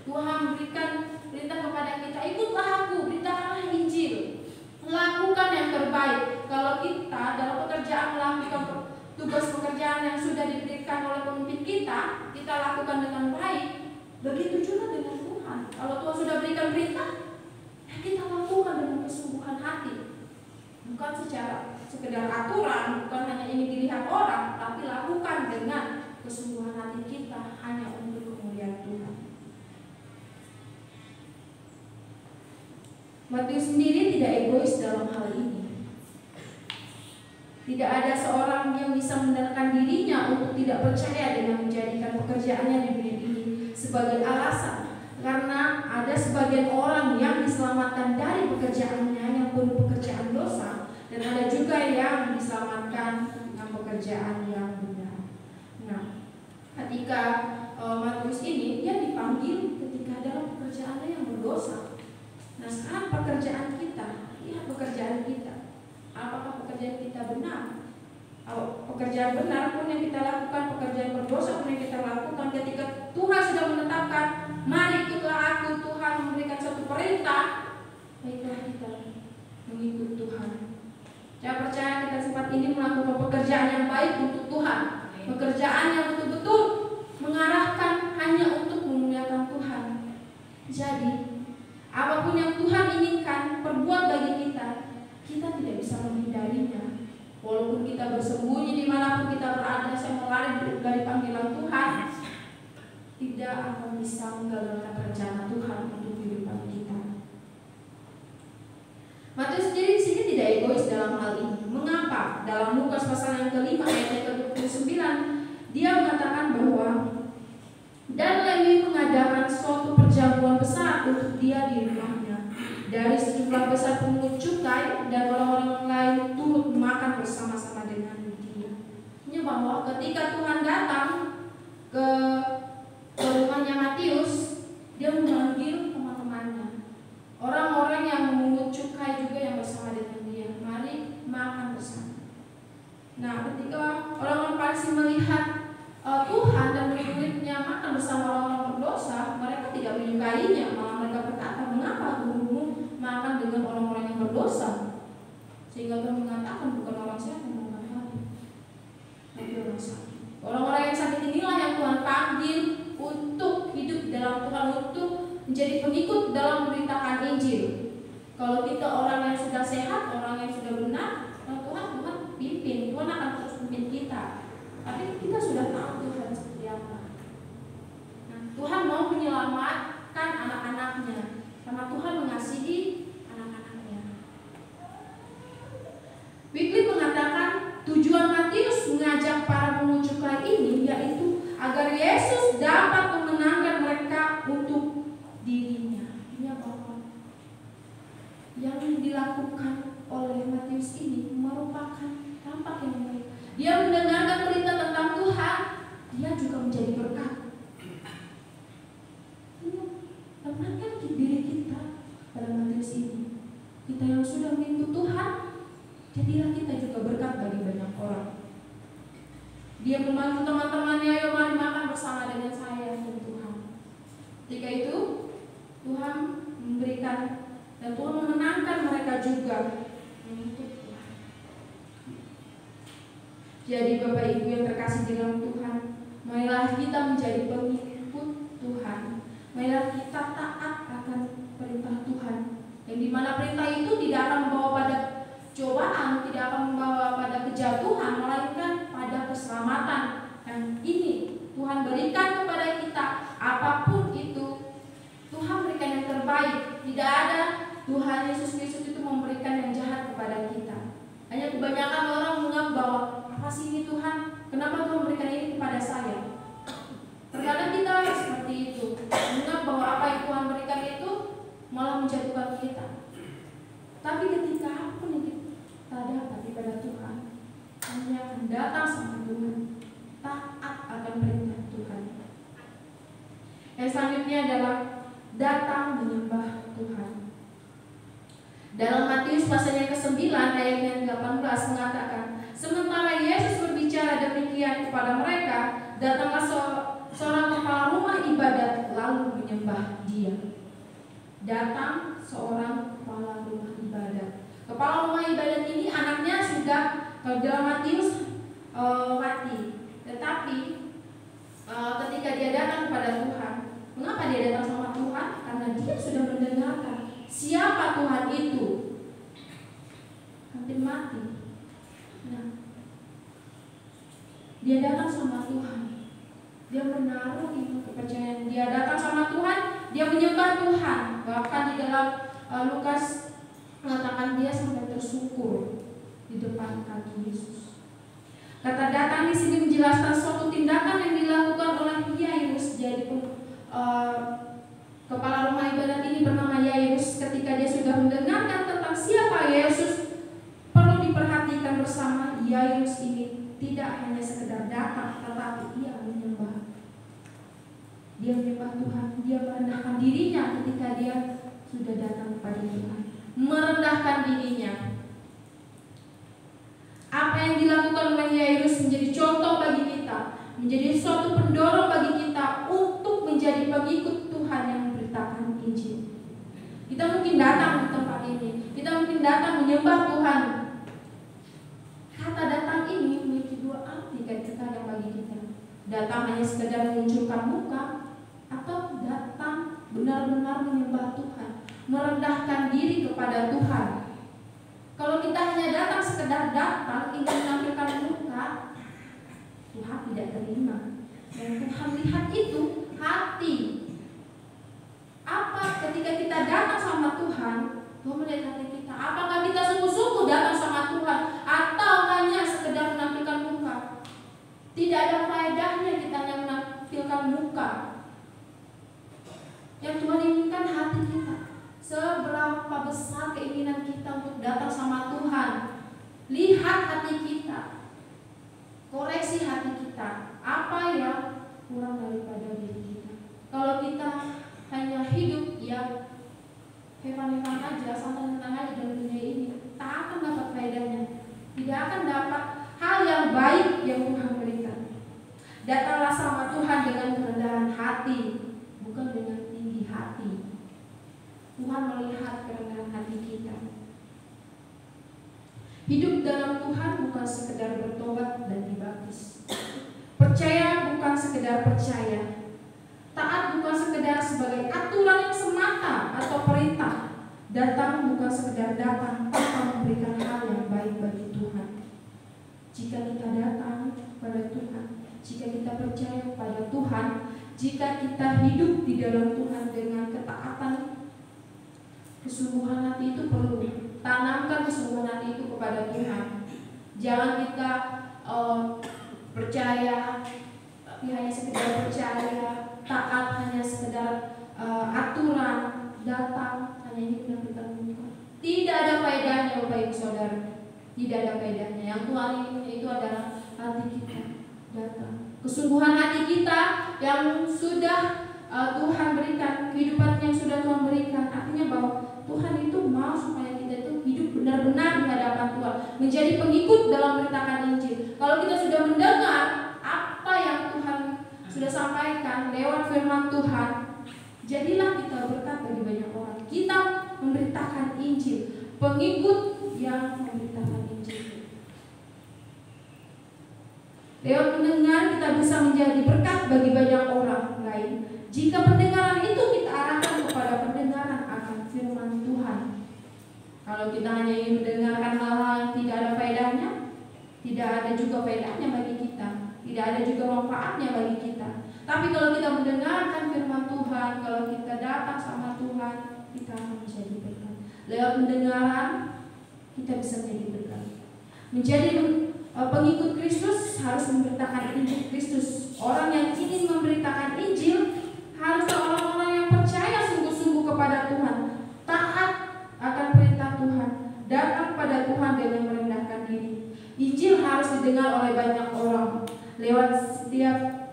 Tuhan berikan perintah kepada kita, ikutlah aku, beritakanlah Injil, lakukan yang terbaik. Kalau kita dalam pekerjaan melakukan tugas pekerjaan yang sudah diberikan oleh pemimpin kita, kita lakukan dengan baik. Begitu juga dengan Tuhan. Kalau Tuhan sudah berikan perintah, ya kita lakukan dengan kesungguhan hati, bukan sekedar aturan, bukan hanya ini dilihat orang, tapi lakukan dengan kesungguhan hati kita hanya untuk kemuliaan Tuhan. Matius sendiri tidak egois dalam hal ini. Tidak ada seorang yang bisa menenangkan dirinya untuk tidak percaya dengan menjadikan pekerjaannya di dunia ini sebagai alasan. Karena ada sebagian orang yang diselamatkan dari pekerjaannya yang penuh pekerjaan dosa, dan ada juga yang diselamatkan dengan pekerjaan yang benar. Nah, ketika Matius ini dia dipanggil ketika dalam pekerjaannya yang berdosa. Nah, sekarang pekerjaan kita, lihat pekerjaan kita. Apakah pekerjaan kita benar? Pekerjaan benar pun yang kita lakukan, pekerjaan berdosa pun yang kita lakukan, ketika Tuhan sudah menetapkan, mari ikutlah aku, Tuhan memberikan suatu perintah, baiklah kita mengikut Tuhan. Saya percaya kita sempat ini melakukan pekerjaan yang baik untuk Tuhan, pekerjaan yang betul-betul mengarahkan hanya untuk memuliakan Tuhan. Jadi apapun yang Tuhan inginkan perbuat bagi kita, kita tidak bisa menghindarinya. Walaupun kita bersembunyi dimanapun kita berada, saya melari dari panggilan Tuhan, tidak akan bisa menggagalkan rencana Tuhan untuk kehidupan kita. Matius sendiri di sini tidak egois dalam hal ini. Mengapa? Dalam Lukas pasal yang ke-5 ayat yang ke-29, dia mengatakan bahwa dan Lewi mengadakan suatu perjamuan besar untuk dia di rumahnya. Dari sejumlah besar pungut cukai dan orang-orang lain turut makan bersama-sama dengan dia. Ini bahwa ketika Tuhan datang ke rumahnya Matius, dia memanggil teman-temannya, orang-orang yang memungut pungut cukai juga yang bersama dengan dia. Mari makan bersama. Nah, ketika orang-orang Farisi melihat Tuhan dan murid-muridnya makan bersama orang-orang berdosa, mereka tidak menyukainya. Malah mereka berkata, mengapa gurumu makan dengan orang-orang yang berdosa? Sehingga Tuhan mengatakan, bukan orang sehat yang makan hari, tapi orang sakit. Orang-orang yang sakit inilah yang Tuhan panggil untuk hidup dalam Tuhan, untuk menjadi pengikut dalam memberitakan Injil. Kalau kita orang yang sudah sehat, orang yang sudah benar, Tuhan pimpin, Tuhan akan terus pimpin kita. Tapi kita sudah tahu Tuhan seperti apa. Nah, Tuhan mau menyelamatkan anak-anaknya, karena Tuhan mengasihi anak-anaknya. Wycliffe mengatakan tujuan Matius mengajak para pungut cukai ini yaitu agar Yesus dapat memenangkan mereka untuk dirinya. Ini apa? Yang dilakukan oleh Matius ini merupakan tampak yang baik. Dia mendengarkan berita tentang Tuhan, dia juga menjadi berkat. Tenangkan diri kita pada Matius ini. Kita yang sudah mengikut Tuhan, jadilah kita juga berkat bagi banyak orang. Dia membantu teman-temannya, ayo mari makan bersama dengan saya dan Tuhan. Ketika itu Tuhan memberikan dan Tuhan memenangkan mereka juga mengikut Tuhan. Jadi Bapak Ibu yang terkasih di dalam Tuhan, marilah kita menjadi pengikut Tuhan. Marilah kita taat akan perintah Tuhan, yang dimana perintah itu tidak akan membawa pada cobaan, tidak akan membawa pada kejatuhan, melainkan pada keselamatan. Dan ini Tuhan berikan kepada kita, apapun itu Tuhan berikan yang terbaik. Tidak ada Tuhan Yesus Kristus itu memberikan yang jahat kepada kita. Hanya kebanyakan orang menganggap bahwa apa sih ini Tuhan? Kenapa Tuhan memberikan ini kepada saya? Terkadang kita seperti itu, menganggap bahwa apa yang Tuhan berikan itu malah menjatuhkan kita. Tapi ketika apapun yang kita dapat daripada Tuhan, kami akan datang sama Tuhan, taat akan perintah Tuhan. Yang selanjutnya adalah datang menyembah Tuhan. Dalam Matius pasal yang ke-9 ayat yang 18 mengatakan, sementara Yesus berbicara demikian kepada mereka, datanglah seorang kepala rumah ibadat lalu menyembah Dia. Datang seorang kepala rumah ibadat. Kepala rumah ibadat ini anaknya sudah dalam Matius mati. Tetapi ketika dia datang kepada Tuhan, mengapa dia datang sama Tuhan? Karena dia sudah mendengarkan siapa Tuhan itu. Hampir mati. Nah, dia datang sama Tuhan. Dia menaruh iman kepercayaan. Dia datang sama Tuhan, dia menyembah Tuhan. Bahkan di dalam Lukas mengatakan dia sampai tersungkur di depan kaki Yesus. Kata datang di sini menjelaskan suatu tindakan yang dilakukan oleh Yairus. Jadi kepala rumah ibadat ini bernama Yairus. Ketika dia sudah mendengarkan tentang siapa Yesus, perlu diperhatikan bersama, Yairus ini tidak hanya sekedar datang, tetapi ia menyembah. Dia menyembah Tuhan, dia merendahkan dirinya ketika dia sudah datang kepada Tuhan. Merendahkan dirinya. Apa yang dilakukan oleh Yairus menjadi contoh bagi kita, menjadi suatu pendorong bagi kita untuk menjadi pengikut Tuhan yang memberitakan Injil. Kita mungkin datang di tempat ini, kita mungkin datang menyembah Tuhan. Kata datang ini memiliki dua arti kadang-kadang bagi kita. Datang hanya sekedar menunjukkan muka, atau datang benar-benar menyembah Tuhan, merendahkan diri kepada Tuhan. Kalau kita hanya datang sekedar datang ingin menampilkan muka, Tuhan tidak terima. Dan Tuhan lihat itu hati. Apa ketika kita datang sama Tuhan, Tuhan melihat hati kita. Apakah kita sungguh-sungguh datang sama Tuhan, atau hanya sekedar menampilkan muka? Tidak ada faedahnya kita hanya menampilkan muka. Yang Tuhan inginkan hati kita. Seberapa besar keinginan kita untuk datang sama Tuhan. Lihat hati kita, koreksi hati kita. Apa yang kurang daripada diri kita? Kalau kita hanya hidup ya hevan-hevan aja, santai-santai aja dalam dunia ini, tak akan dapat faedahnya. Tidak akan dapat hal yang baik yang Tuhan berikan. Datanglah sama Tuhan dengan kerendahan hati, bukan dengan tinggi hati. Tuhan melihat kerendahan hati kita. Hidup dalam Tuhan bukan sekedar bertobat dan dibaptis. Percaya bukan sekedar percaya. Taat bukan sekedar sebagai aturan yang semata atau perintah. Datang bukan sekedar datang tanpa memberikan hal yang baik bagi Tuhan. Jika kita datang kepada Tuhan, jika kita percaya kepada Tuhan, jika kita hidup di dalam Tuhan dengan ketaatan, kesungguhan hati itu perlu. Tanamkan kesungguhan hati itu kepada Tuhan. Jangan kita percaya tapi hanya sekedar percaya, taat hanya sekedar aturan, datang hanya ingin menampikan muka. Tidak ada faedahnya Bapak Ibu Saudara. Tidak ada faedahnya. Yang Tuhan ingin itu adalah hati kita datang. Kesungguhan hati kita yang sudah Tuhan berikan, kehidupan yang sudah Tuhan berikan. Artinya bahwa Tuhan itu mau supaya kita itu hidup benar-benar di hadapan Tuhan, menjadi pengikut dalam beritakan Injil. Kalau kita sudah mendengar apa yang Tuhan sudah sampaikan lewat firman Tuhan, jadilah kita berkat bagi banyak orang. Kita memberitakan Injil, pengikut yang memberitakan Injil. Lewat mendengar kita bisa menjadi berkat bagi banyak orang lain. Jika pendengaran itu kita arahkan kepada pendengaran akan firman Tuhan. Kalau kita hanya ingin mendengarkan hal-hal yang tidak ada faedahnya, tidak ada juga faedahnya bagi kita, tidak ada juga manfaatnya bagi kita. Tapi kalau kita mendengarkan firman Tuhan, kalau kita datang sama Tuhan, kita akan menjadi berkat. Lewat pendengaran kita bisa menjadi berkat. Menjadi pengikut Kristus harus memberitakan Injil Kristus. Orang yang ingin memberitakan Injil haruslah orang-orang yang percaya sungguh-sungguh kepada Tuhan, taat akan perintah Tuhan, datang kepada Tuhan dengan merendahkan diri. Injil harus didengar oleh banyak orang. Lewat setiap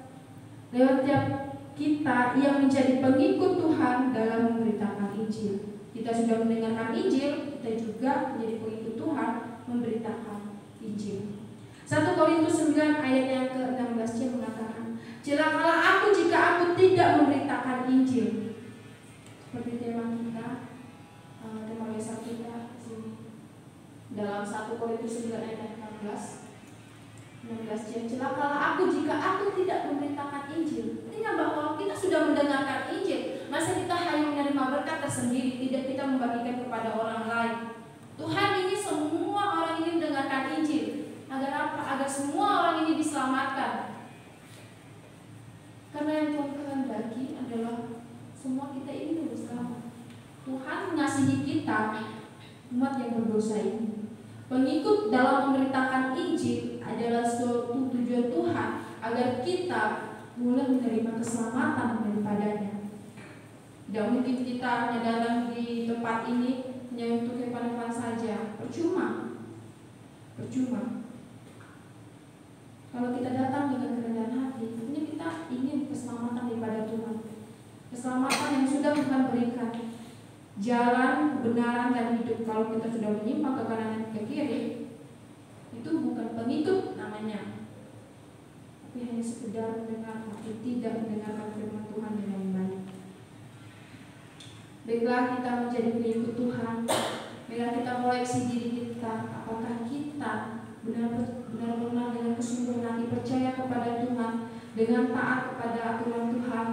kita yang menjadi pengikut Tuhan dalam memberitakan Injil. Kita sudah mendengarkan Injil, kita juga menjadi pengikut Tuhan memberitakan Injil. 1 Korintus 9 ayat yang ke-16 dia mengatakan, celakalah aku jika aku tidak memberitakan Injil. Seperti tema kita, tema besar kita dalam 1 Korintus 9 ayat 16 dia, celakalah aku jika aku tidak memberitakan Injil. Artinya bahwa kita sudah mendengarkan Injil, masa kita hanya menerima berkat tersendiri, tidak kita membagikan kepada orang lain. Tuhan ini semua orang ini mendengarkan Injil. Agar apa? Agar semua orang ini diselamatkan. Karena yang Tuhan kehendaki adalah semua kita ini selamat. Tuhan mengasihi kita, umat yang berdosa ini. Pengikut dalam memberitakan Injil adalah suatu tujuan Tuhan agar kita boleh menerima keselamatan daripadanya. Tidak mungkin kita hanya datang di tempat ini hanya untuk evan-evan saja. Percuma. Kalau kita datang dengan kerendahan hati, ini kita ingin keselamatan daripada Tuhan. Keselamatan yang sudah Tuhan berikan. Jalan, kebenaran, dan hidup. Kalau kita sudah menyimpang ke kanan dan ke kiri, itu bukan pengikut namanya. Tapi hanya sekedar mendengar, tapi tidak mendengarkan firman Tuhan dengan baik. Baiklah kita menjadi pengikut Tuhan. Baiklah kita koleksi diri kita. Apakah kita benar-benar dengan kesungguhan hati percaya kepada Tuhan, dengan taat kepada aturan Tuhan,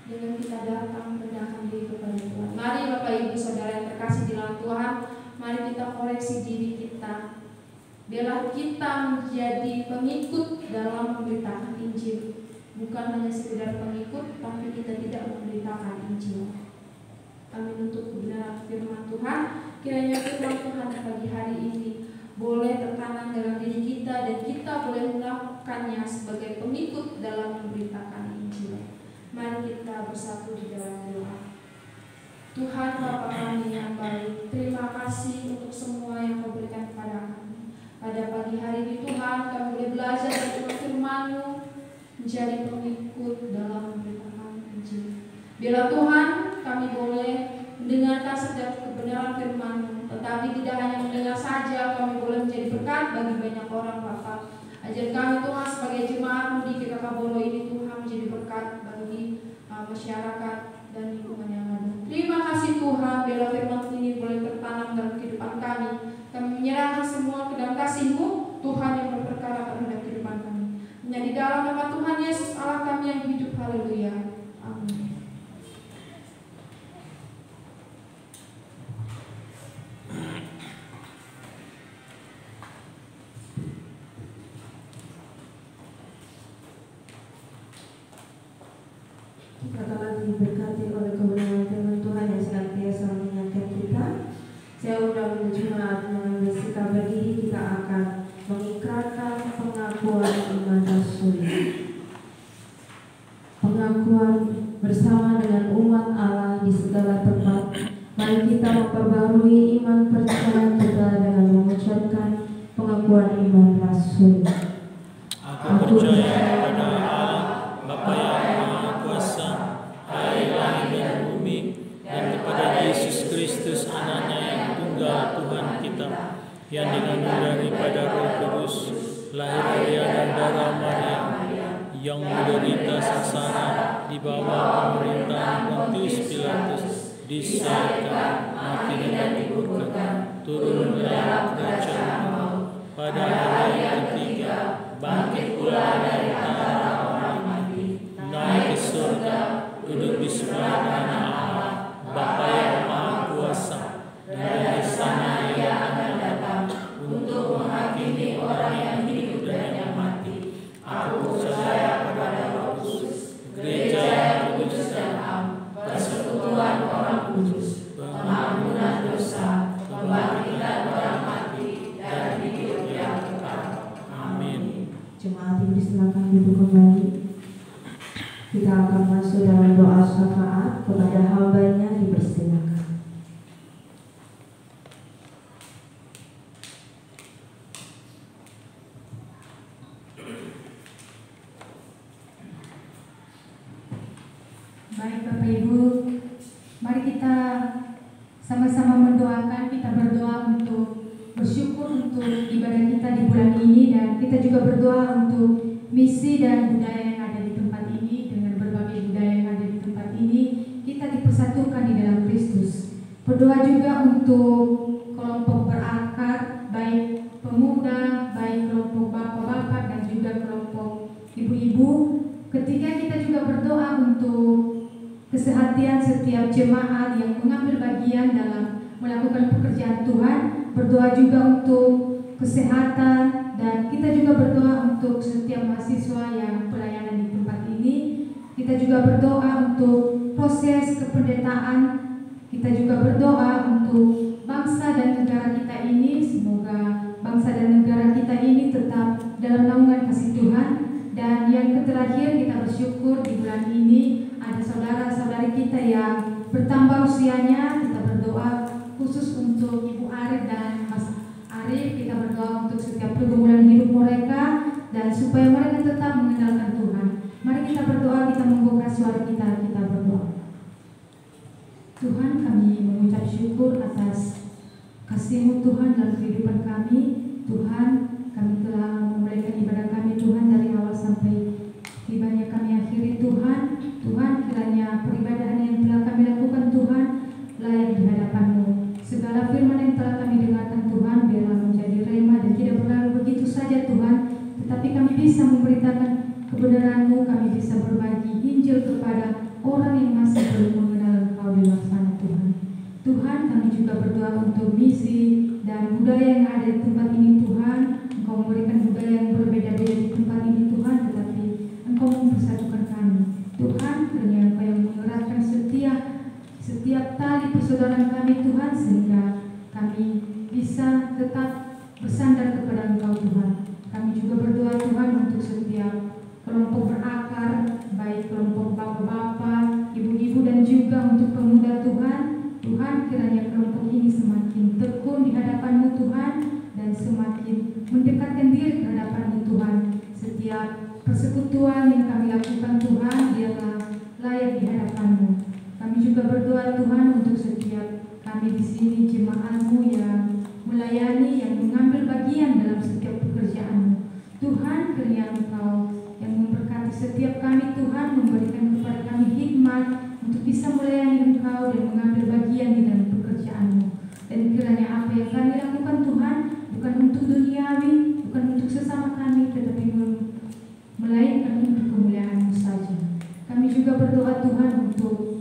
dengan kita datang rendahkan diri kepada Tuhan. Mari Bapak Ibu Saudara yang terkasih di dalam Tuhan, mari kita koreksi diri kita. Biarlah kita menjadi pengikut dalam memberitakan Injil, bukan hanya sekedar pengikut, tapi kita tidak memberitakan Injil. Kami untuk kebenaran firman Tuhan. Kiranya firman Tuhan pagi hari ini boleh tertanam dalam diri kita dan kita boleh melakukannya sebagai pengikut dalam memberitakan Injil. Mari kita bersatu di dalam doa. Tuhan Bapa kami yang baik, terima kasih untuk semua yang Kau berikan kepada kami. Pada pagi hari ini Tuhan, kami boleh belajar dari firman-Mu, menjadi pengikut dalam memberitakan Injil. Biarlah Tuhan kami boleh mendengarkan setiap kebenaran firman-Mu. Tetapi tidak hanya mendengar saja, kami boleh menjadi berkat bagi banyak orang, Bapa. Ajar kami Tuhan sebagai jemaat-Mu di Kekaboro ini, Tuhan, menjadi berkat bagi masyarakat dan lingkungan yang ada. Terima kasih Tuhan, biarlah firman ini boleh tertanam dalam kehidupan kami. Kami menyerahkan semua ke dalam kasih-Mu, Tuhan, yang berperkara terhadap kehidupan kami. Hanya di dalam nama Tuhan Yesus Allah kami yang hidup. Haleluya. Amin. Kita telah diberkati oleh kebenaran firman Tuhan yang senantiasa mengingatkan kita. Saya undang jemaat mengambil sikap berdiri. Kita akan mengikrarkan pengakuan iman Rasul. Pengakuan bersama dengan umat Allah di segala tempat. Mari kita memperbarui iman percaya kita dengan mengucapkan pengakuan iman Rasul. Aku percaya pada Allah, Bapa yang Maha Kuasa, Hari langit dan bumi, dan kepada Yesus Kristus, Anaknya yang tunggal Tuhan kita, yang dikandung daripada Roh Kudus, lahir dari dan darah Maria, yang menderita sengsara di bawah pemerintahan Pontius Pilatus, disalibkan, mati dan dikuburkan, turun ke dalam kerajaan maut, pada hari yang ketiga bangkit pula dari antara orang mati, naik ke surga, duduk di sebelah kanan Allah, Bapa yang Maha Kuasa, dan dari sana Ia akan datang untuk menghakimi orang yang hidup dan yang mati. Aku percaya kepada Roh Kudus, gereja yang kudus dan am, persekutuan orang kudus, pengampunan dosa, kebangkitan orang mati, dan hidup yang kekal. Amin. Jemaat ini silakan duduk kembali. Kita akan masuk dalam doa syafaat. Kepada hambanya dipersilakan. Baik Bapak Ibu, mari kita sama-sama mendoakan. Kita berdoa untuk bersyukur untuk ibadah kita di bulan ini, dan kita juga berdoa untuk misi dan budaya yang ada di tempat ini. Dengan berbagai budaya yang ada di tempat ini, kita dipersatukan di dalam Kristus. Berdoa juga untuk kelompok berakar, baik pemuda, baik kelompok bapak-bapak, dan juga kelompok ibu-ibu. Ketika kita juga berdoa untuk kesehatan setiap jemaat yang mengambil bagian dalam melakukan pekerjaan Tuhan, berdoa juga untuk kesehatan, dan kita juga berdoa untuk setiap mahasiswa yang pelayanan di tempat ini. Kita juga berdoa untuk proses kependetaan. Kita juga berdoa untuk bangsa dan negara kita ini. Semoga bangsa dan negara kita ini tetap dalam naungan kasih Tuhan. Dan yang terakhir, kita bersyukur di bulan ini ada saudara-saudari kita yang bertambah usianya. Kita berdoa khusus untuk Ibu Arif dan Mas Arif. Kita berdoa untuk setiap pergumulan hidup mereka, dan supaya mereka tetap mengenalkan Tuhan. Mari kita berdoa, kita membuka suara kita berdoa. Tuhan, kami mengucap syukur atas kasih-Mu Tuhan dalam kehidupan kami. Tuhan, kami telah memulaikan ibadah kami Tuhan dari awal sampai tibanya kami akhiri Tuhan. Tuhan, kiranya peribadahan yang telah kami lakukan Tuhan layak di hadapan-Mu. Segala firman yang telah kami dengarkan Tuhan, biarlah menjadi rema dan tidak berlalu begitu saja Tuhan, tetapi kami bisa memberitakan kebenaran-Mu, kami bisa berbagi Injil kepada orang yang masih belum mengenal Engkau di luar sana Tuhan. Tuhan, kami juga berdoa untuk misi dan budaya yang ada di tempat ini Tuhan. Engkau memberikan budaya yang berbeda-beda di tempat ini Tuhan, tetapi Engkau mempersatukan kami Tuhan. Kiranya Engkau yang mengeratkan setiap tali persaudaraan kami Tuhan, sehingga kami bisa tetap bersandar kepada Engkau Tuhan. Kami juga berdoa Tuhan untuk setiap kelompok berakar, baik kelompok bapak-bapak, ibu-ibu, dan juga untuk pemuda Tuhan. Tuhan, kiranya kelompok ini semakin tekun di hadapan-Mu Tuhan, dan semakin mendekatkan diri ke hadapan-Mu Tuhan. Setiap persekutuan yang kami lakukan Tuhan, biarlah layak di hadapan-Mu. Kami juga berdoa berdoa Tuhan untuk setiap kami di sini, jemaat-Mu yang melayani, yang mengambil bagian dalam setiap pekerjaan-Mu. Tuhan, kiranya Engkau yang memberkati setiap kami Tuhan, memberikan kepada kami hikmat untuk bisa melayani Engkau dan mengambil bagian di dalam pekerjaan-Mu. Dan kiranya apa yang kami lakukan Tuhan bukan untuk duniawi, bukan untuk sesama kami, tetapi melainkan untuk kemuliaan-Mu saja. Kami juga berdoa Tuhan untuk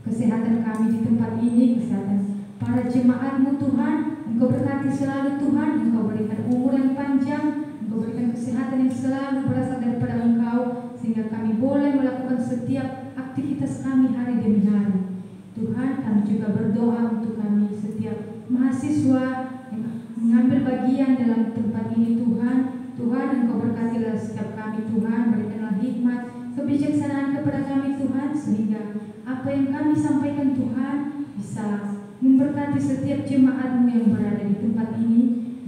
kesehatan kami di tempat ini, kesehatan para jemaat-Mu Tuhan. Engkau berkati selalu Tuhan, Engkau berikan umur yang panjang, Engkau berikan kesehatan yang selalu berasal daripada Engkau, sehingga kami boleh melakukan setiap aktivitas kami hari demi hari. Tuhan, kami juga berdoa untuk kami setiap mahasiswa yang mengambil bagian dalam tempat ini Tuhan. Tuhan, Engkau berkatilah setiap kami Tuhan, berikanlah hikmat, kebijaksanaan kepada kami Tuhan, sehingga apa yang kami sampaikan Tuhan bisa memberkati setiap jemaat-Mu yang berada di tempat ini,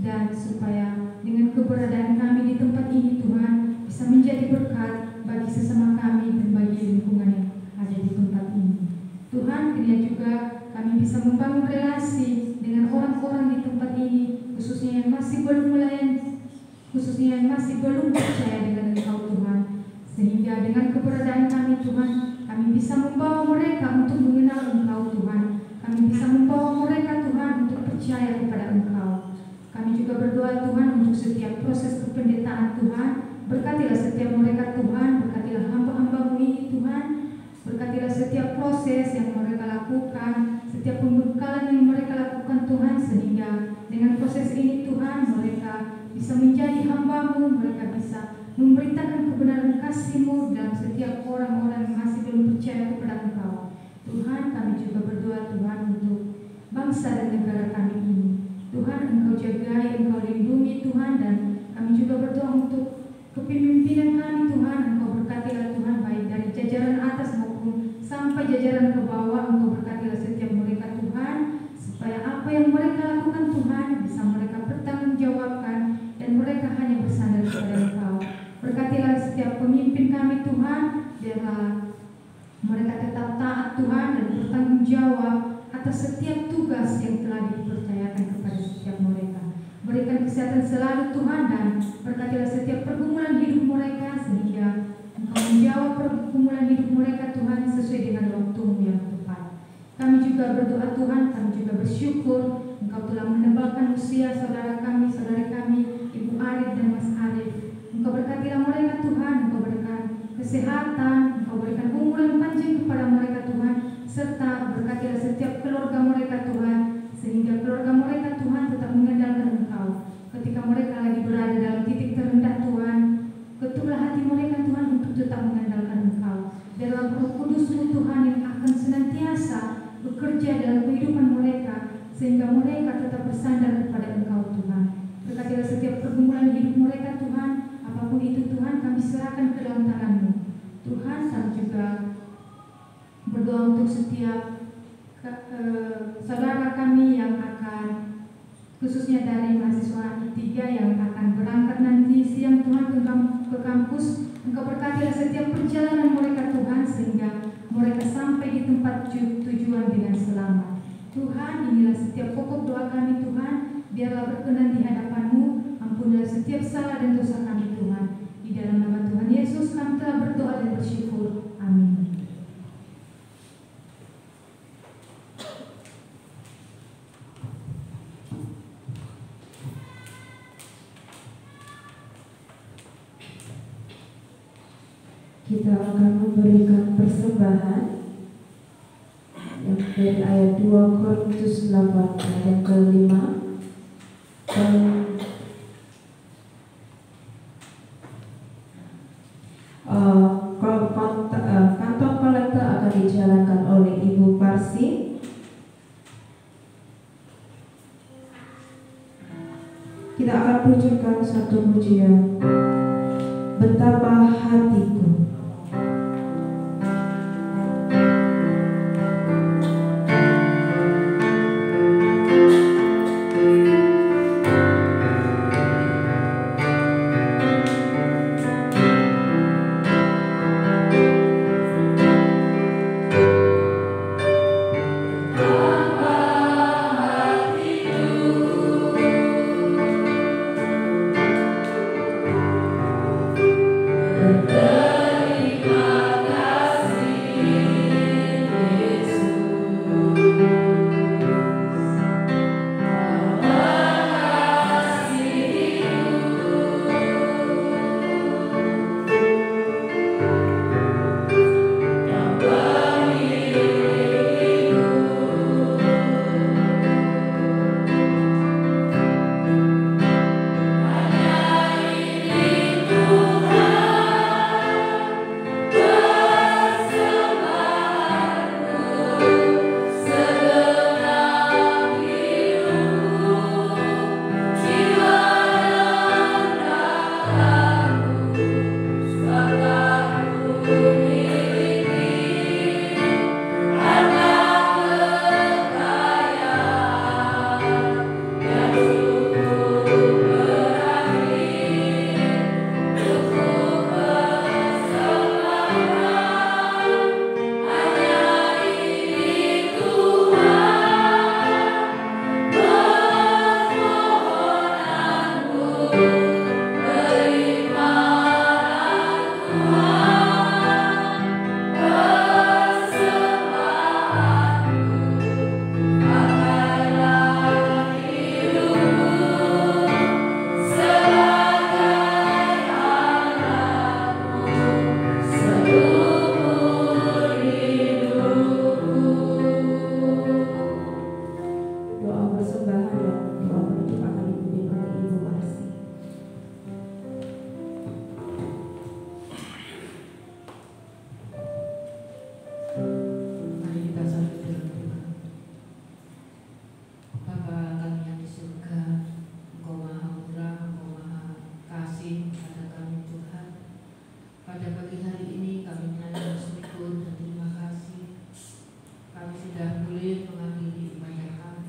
dan supaya dengan keberadaan kami di tempat ini Tuhan bisa menjadi berkat bagi sesama kami dan bagi lingkungan yang ada di tempat ini. Tuhan, kiranya juga kami bisa membangun relasi dengan orang-orang di tempat ini, khususnya yang masih belum melayani, khususnya yang masih belum percaya dengan Engkau Tuhan, sehingga dengan keberadaan kami Tuhan, kami bisa membawa mereka untuk mengenal Engkau Tuhan. Kami bisa membawa mereka Tuhan untuk percaya kepada Engkau. Kami juga berdoa Tuhan untuk setiap proses kependetaan Tuhan. Berkatilah setiap mereka Tuhan, berkatilah hamba-hamba-Mu ini Tuhan. Berkatilah setiap proses yang mereka lakukan, setiap pembekalan yang mereka lakukan Tuhan, sehingga dengan proses ini Tuhan mereka bisa menjadi hamba-Mu, mereka bisa memberitakan kebenaran kasih-Mu dalam setiap orang-orang yang masih belum percaya kepada Engkau. Tuhan, kami juga berdoa Tuhan untuk bangsa dan negara kami ini. Tuhan, Engkau jagai, Engkau lindungi Tuhan, dan kami juga berdoa untuk kepemimpinan kami Tuhan. Engkau berkatilah Tuhan, baik dari jajaran atas maupun sampai jajaran ke bawah. Engkau berkatilah setiap mereka Tuhan, supaya apa yang mereka lakukan Tuhan bisa mereka pertanggungjawabkan dan mereka hanya bersandar kepada Engkau. Berkatilah setiap pemimpin kami Tuhan, biarlah mereka tetap taat Tuhan dan bertanggung jawab atas setiap tugas yang telah dipercayakan kepada setiap mereka. Berikan kesehatan selalu Tuhan, dan berkatilah setiap pergumulan hidup mereka, sehingga Engkau menjawab pergumulan hidup mereka Tuhan sesuai dengan waktu-Mu yang tepat. Kami juga berdoa Tuhan, kami juga bersyukur Engkau telah menebalkan usia saudara kami, saudari kami, Ibu Arif dan Mas Arif. Engkau berkatilah mereka Tuhan, Engkau berikan kesehatan, Engkau berikan umur yang panjang kepada mereka Tuhan, serta berkatilah setiap keluarga mereka Tuhan, sehingga keluarga mereka Tuhan tetap mengandalkan Engkau. Ketika mereka lagi berada dalam titik terendah Tuhan, ketuklah hati mereka Tuhan untuk tetap mengandalkan Engkau. Dalam Roh Kudus-Mu Tuhan yang akan senantiasa bekerja dalam kehidupan mereka, sehingga mereka tetap bersandar kepada Engkau Tuhan. Berkatilah setiap pergumulan hidup mereka Tuhan, apapun itu Tuhan kami serahkan ke dalam tangan-Mu. Tuhan, kami juga berdoa untuk setiap saudara kami yang akan, khususnya dari mahasiswa I3 yang akan berangkat nanti siang Tuhan ke kampus. Engkau berkatilah setiap perjalanan mereka Tuhan, sehingga mereka sampai di tempat tujuan dengan selamat. Tuhan, inilah setiap pokok doa kami Tuhan, biarlah berkenan di hadapan-Mu. Ampunilah setiap salah dan dosa kami Tuhan. Di dalam nama Tuhan Yesus kami telah berdoa dan bersyukur. Amin. Kita akan memberikan persembahan yang dari ayat 2 Korintus 8 ayat yang ke-5. Kantong kolekte akan dijalankan oleh Ibu Parsi. Kita akan pujikan satu pujian, Betapa Hatiku. kasih kepada kami Tuhan. Pada pagi hari ini kami menaikkan syukur dan terima kasih. Kami sudah boleh menghadiri ibadah kami.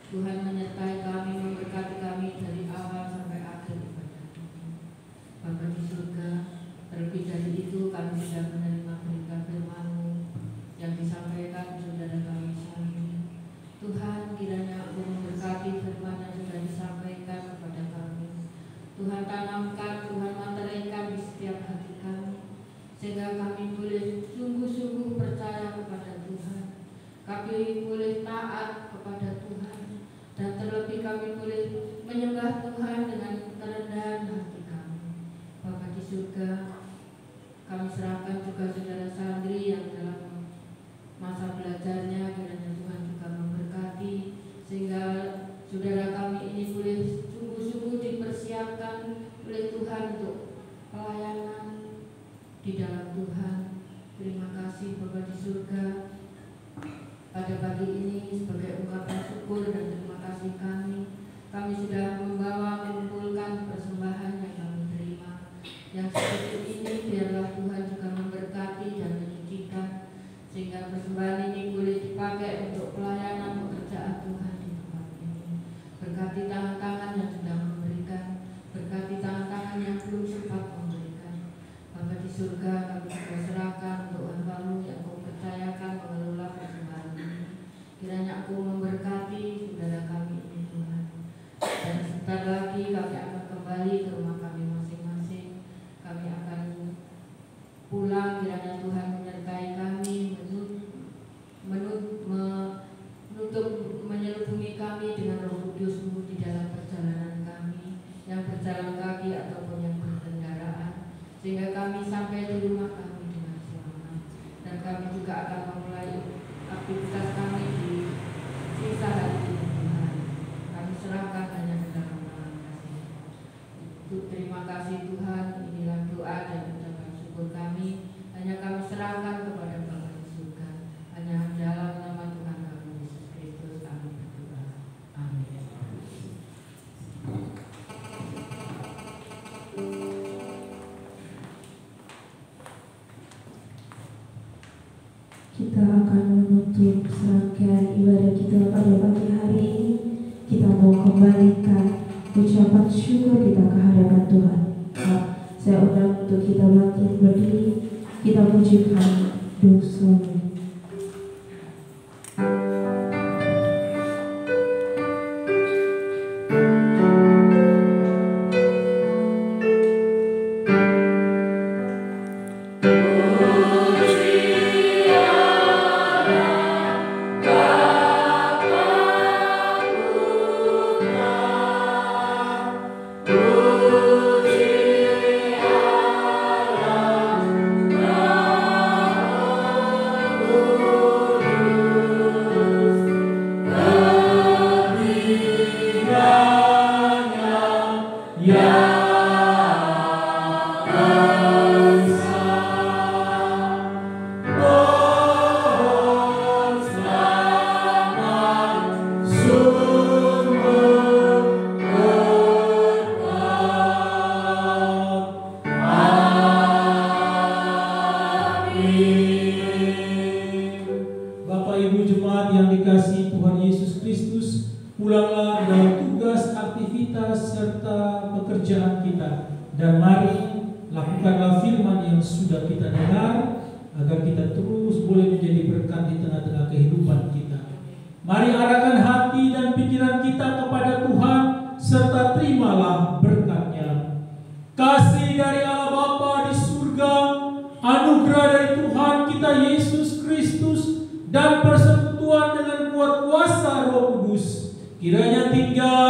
Tuhan menyertai kami, memberkati kami dari awal sampai akhir ibadah ini. Bapa di surga, terlebih dari itu kami sudah menerima berita firman-Mu yang disampaikan saudara kami Sami. Tuhan, kiranya Engkau memberkati firman yang sudah disampaikan kepada kami. Tuhan tanamkan, Tuhan manteraikan di setiap hati kami, sehingga kami boleh sungguh-sungguh percaya kepada Tuhan. Kami boleh taat kepada Tuhan, dan terlebih kami boleh menyembah Tuhan dengan kerendahan hati kami. Bapa di surga, kami serahkan juga saudara Sandri yang dalam masa belajarnya, kiranya Tuhan juga memberkati, sehingga saudara kami ini boleh sungguh-sungguh dipersiapkan oleh Tuhan untuk pelayanan di dalam Tuhan. Terima kasih Bapa di surga. Pada pagi ini sebagai ungkapan syukur dan terima kasih kami sudah mengumpulkan persembahan yang kami terima. Yang sedikit ini biarlah Tuhan juga memberkati dan menyucikan, sehingga persembahan ini boleh dipakai untuk pelayanan pekerjaan Tuhan di tempat ini. Berkati tangan-tangan yang sudah memberikan, berkati tangan-tangan yang belum sempat memberikan. Bapa di surga, kami juga serahkan untuk hamba-Mu yang Kau percayakan mengelola persembahan ini. Kiranya Aku memberkati saudara kami ini Tuhan. Dan sebentar lagi kami akan kembali ke rumah kami masing-masing. Kami akan pulang, kiranya Tuhan menyertai kami, menyelubungi kami dengan Roh Kudus-Mu di dalam perjalanan kami, yang berjalan kaki ataupun yang berkendaraan, sehingga kami sampai di rumah kami dengan selamat. Dan kami juga akan memulai aktivitas kami di sisa hari ini Tuhan. Kami serahkan hanya ke dalam tangan kasih. Terima kasih Tuhan, inilah doa dan ucapan syukur kami. Hanya kami serahkan kepada Bapa di surga. Hanya dalam nama Tuhan kami Yesus Kristus kami berdoa. Amin. Kita akan menutup serangkaian ibadah kita pada pagi hari ini. Kita mau kembalikan ucapan syukur kita ke hadapan Tuhan. Saya undang untuk kita bangkit berdiri, kita pujikan dosa-Mu. Kiranya tinggal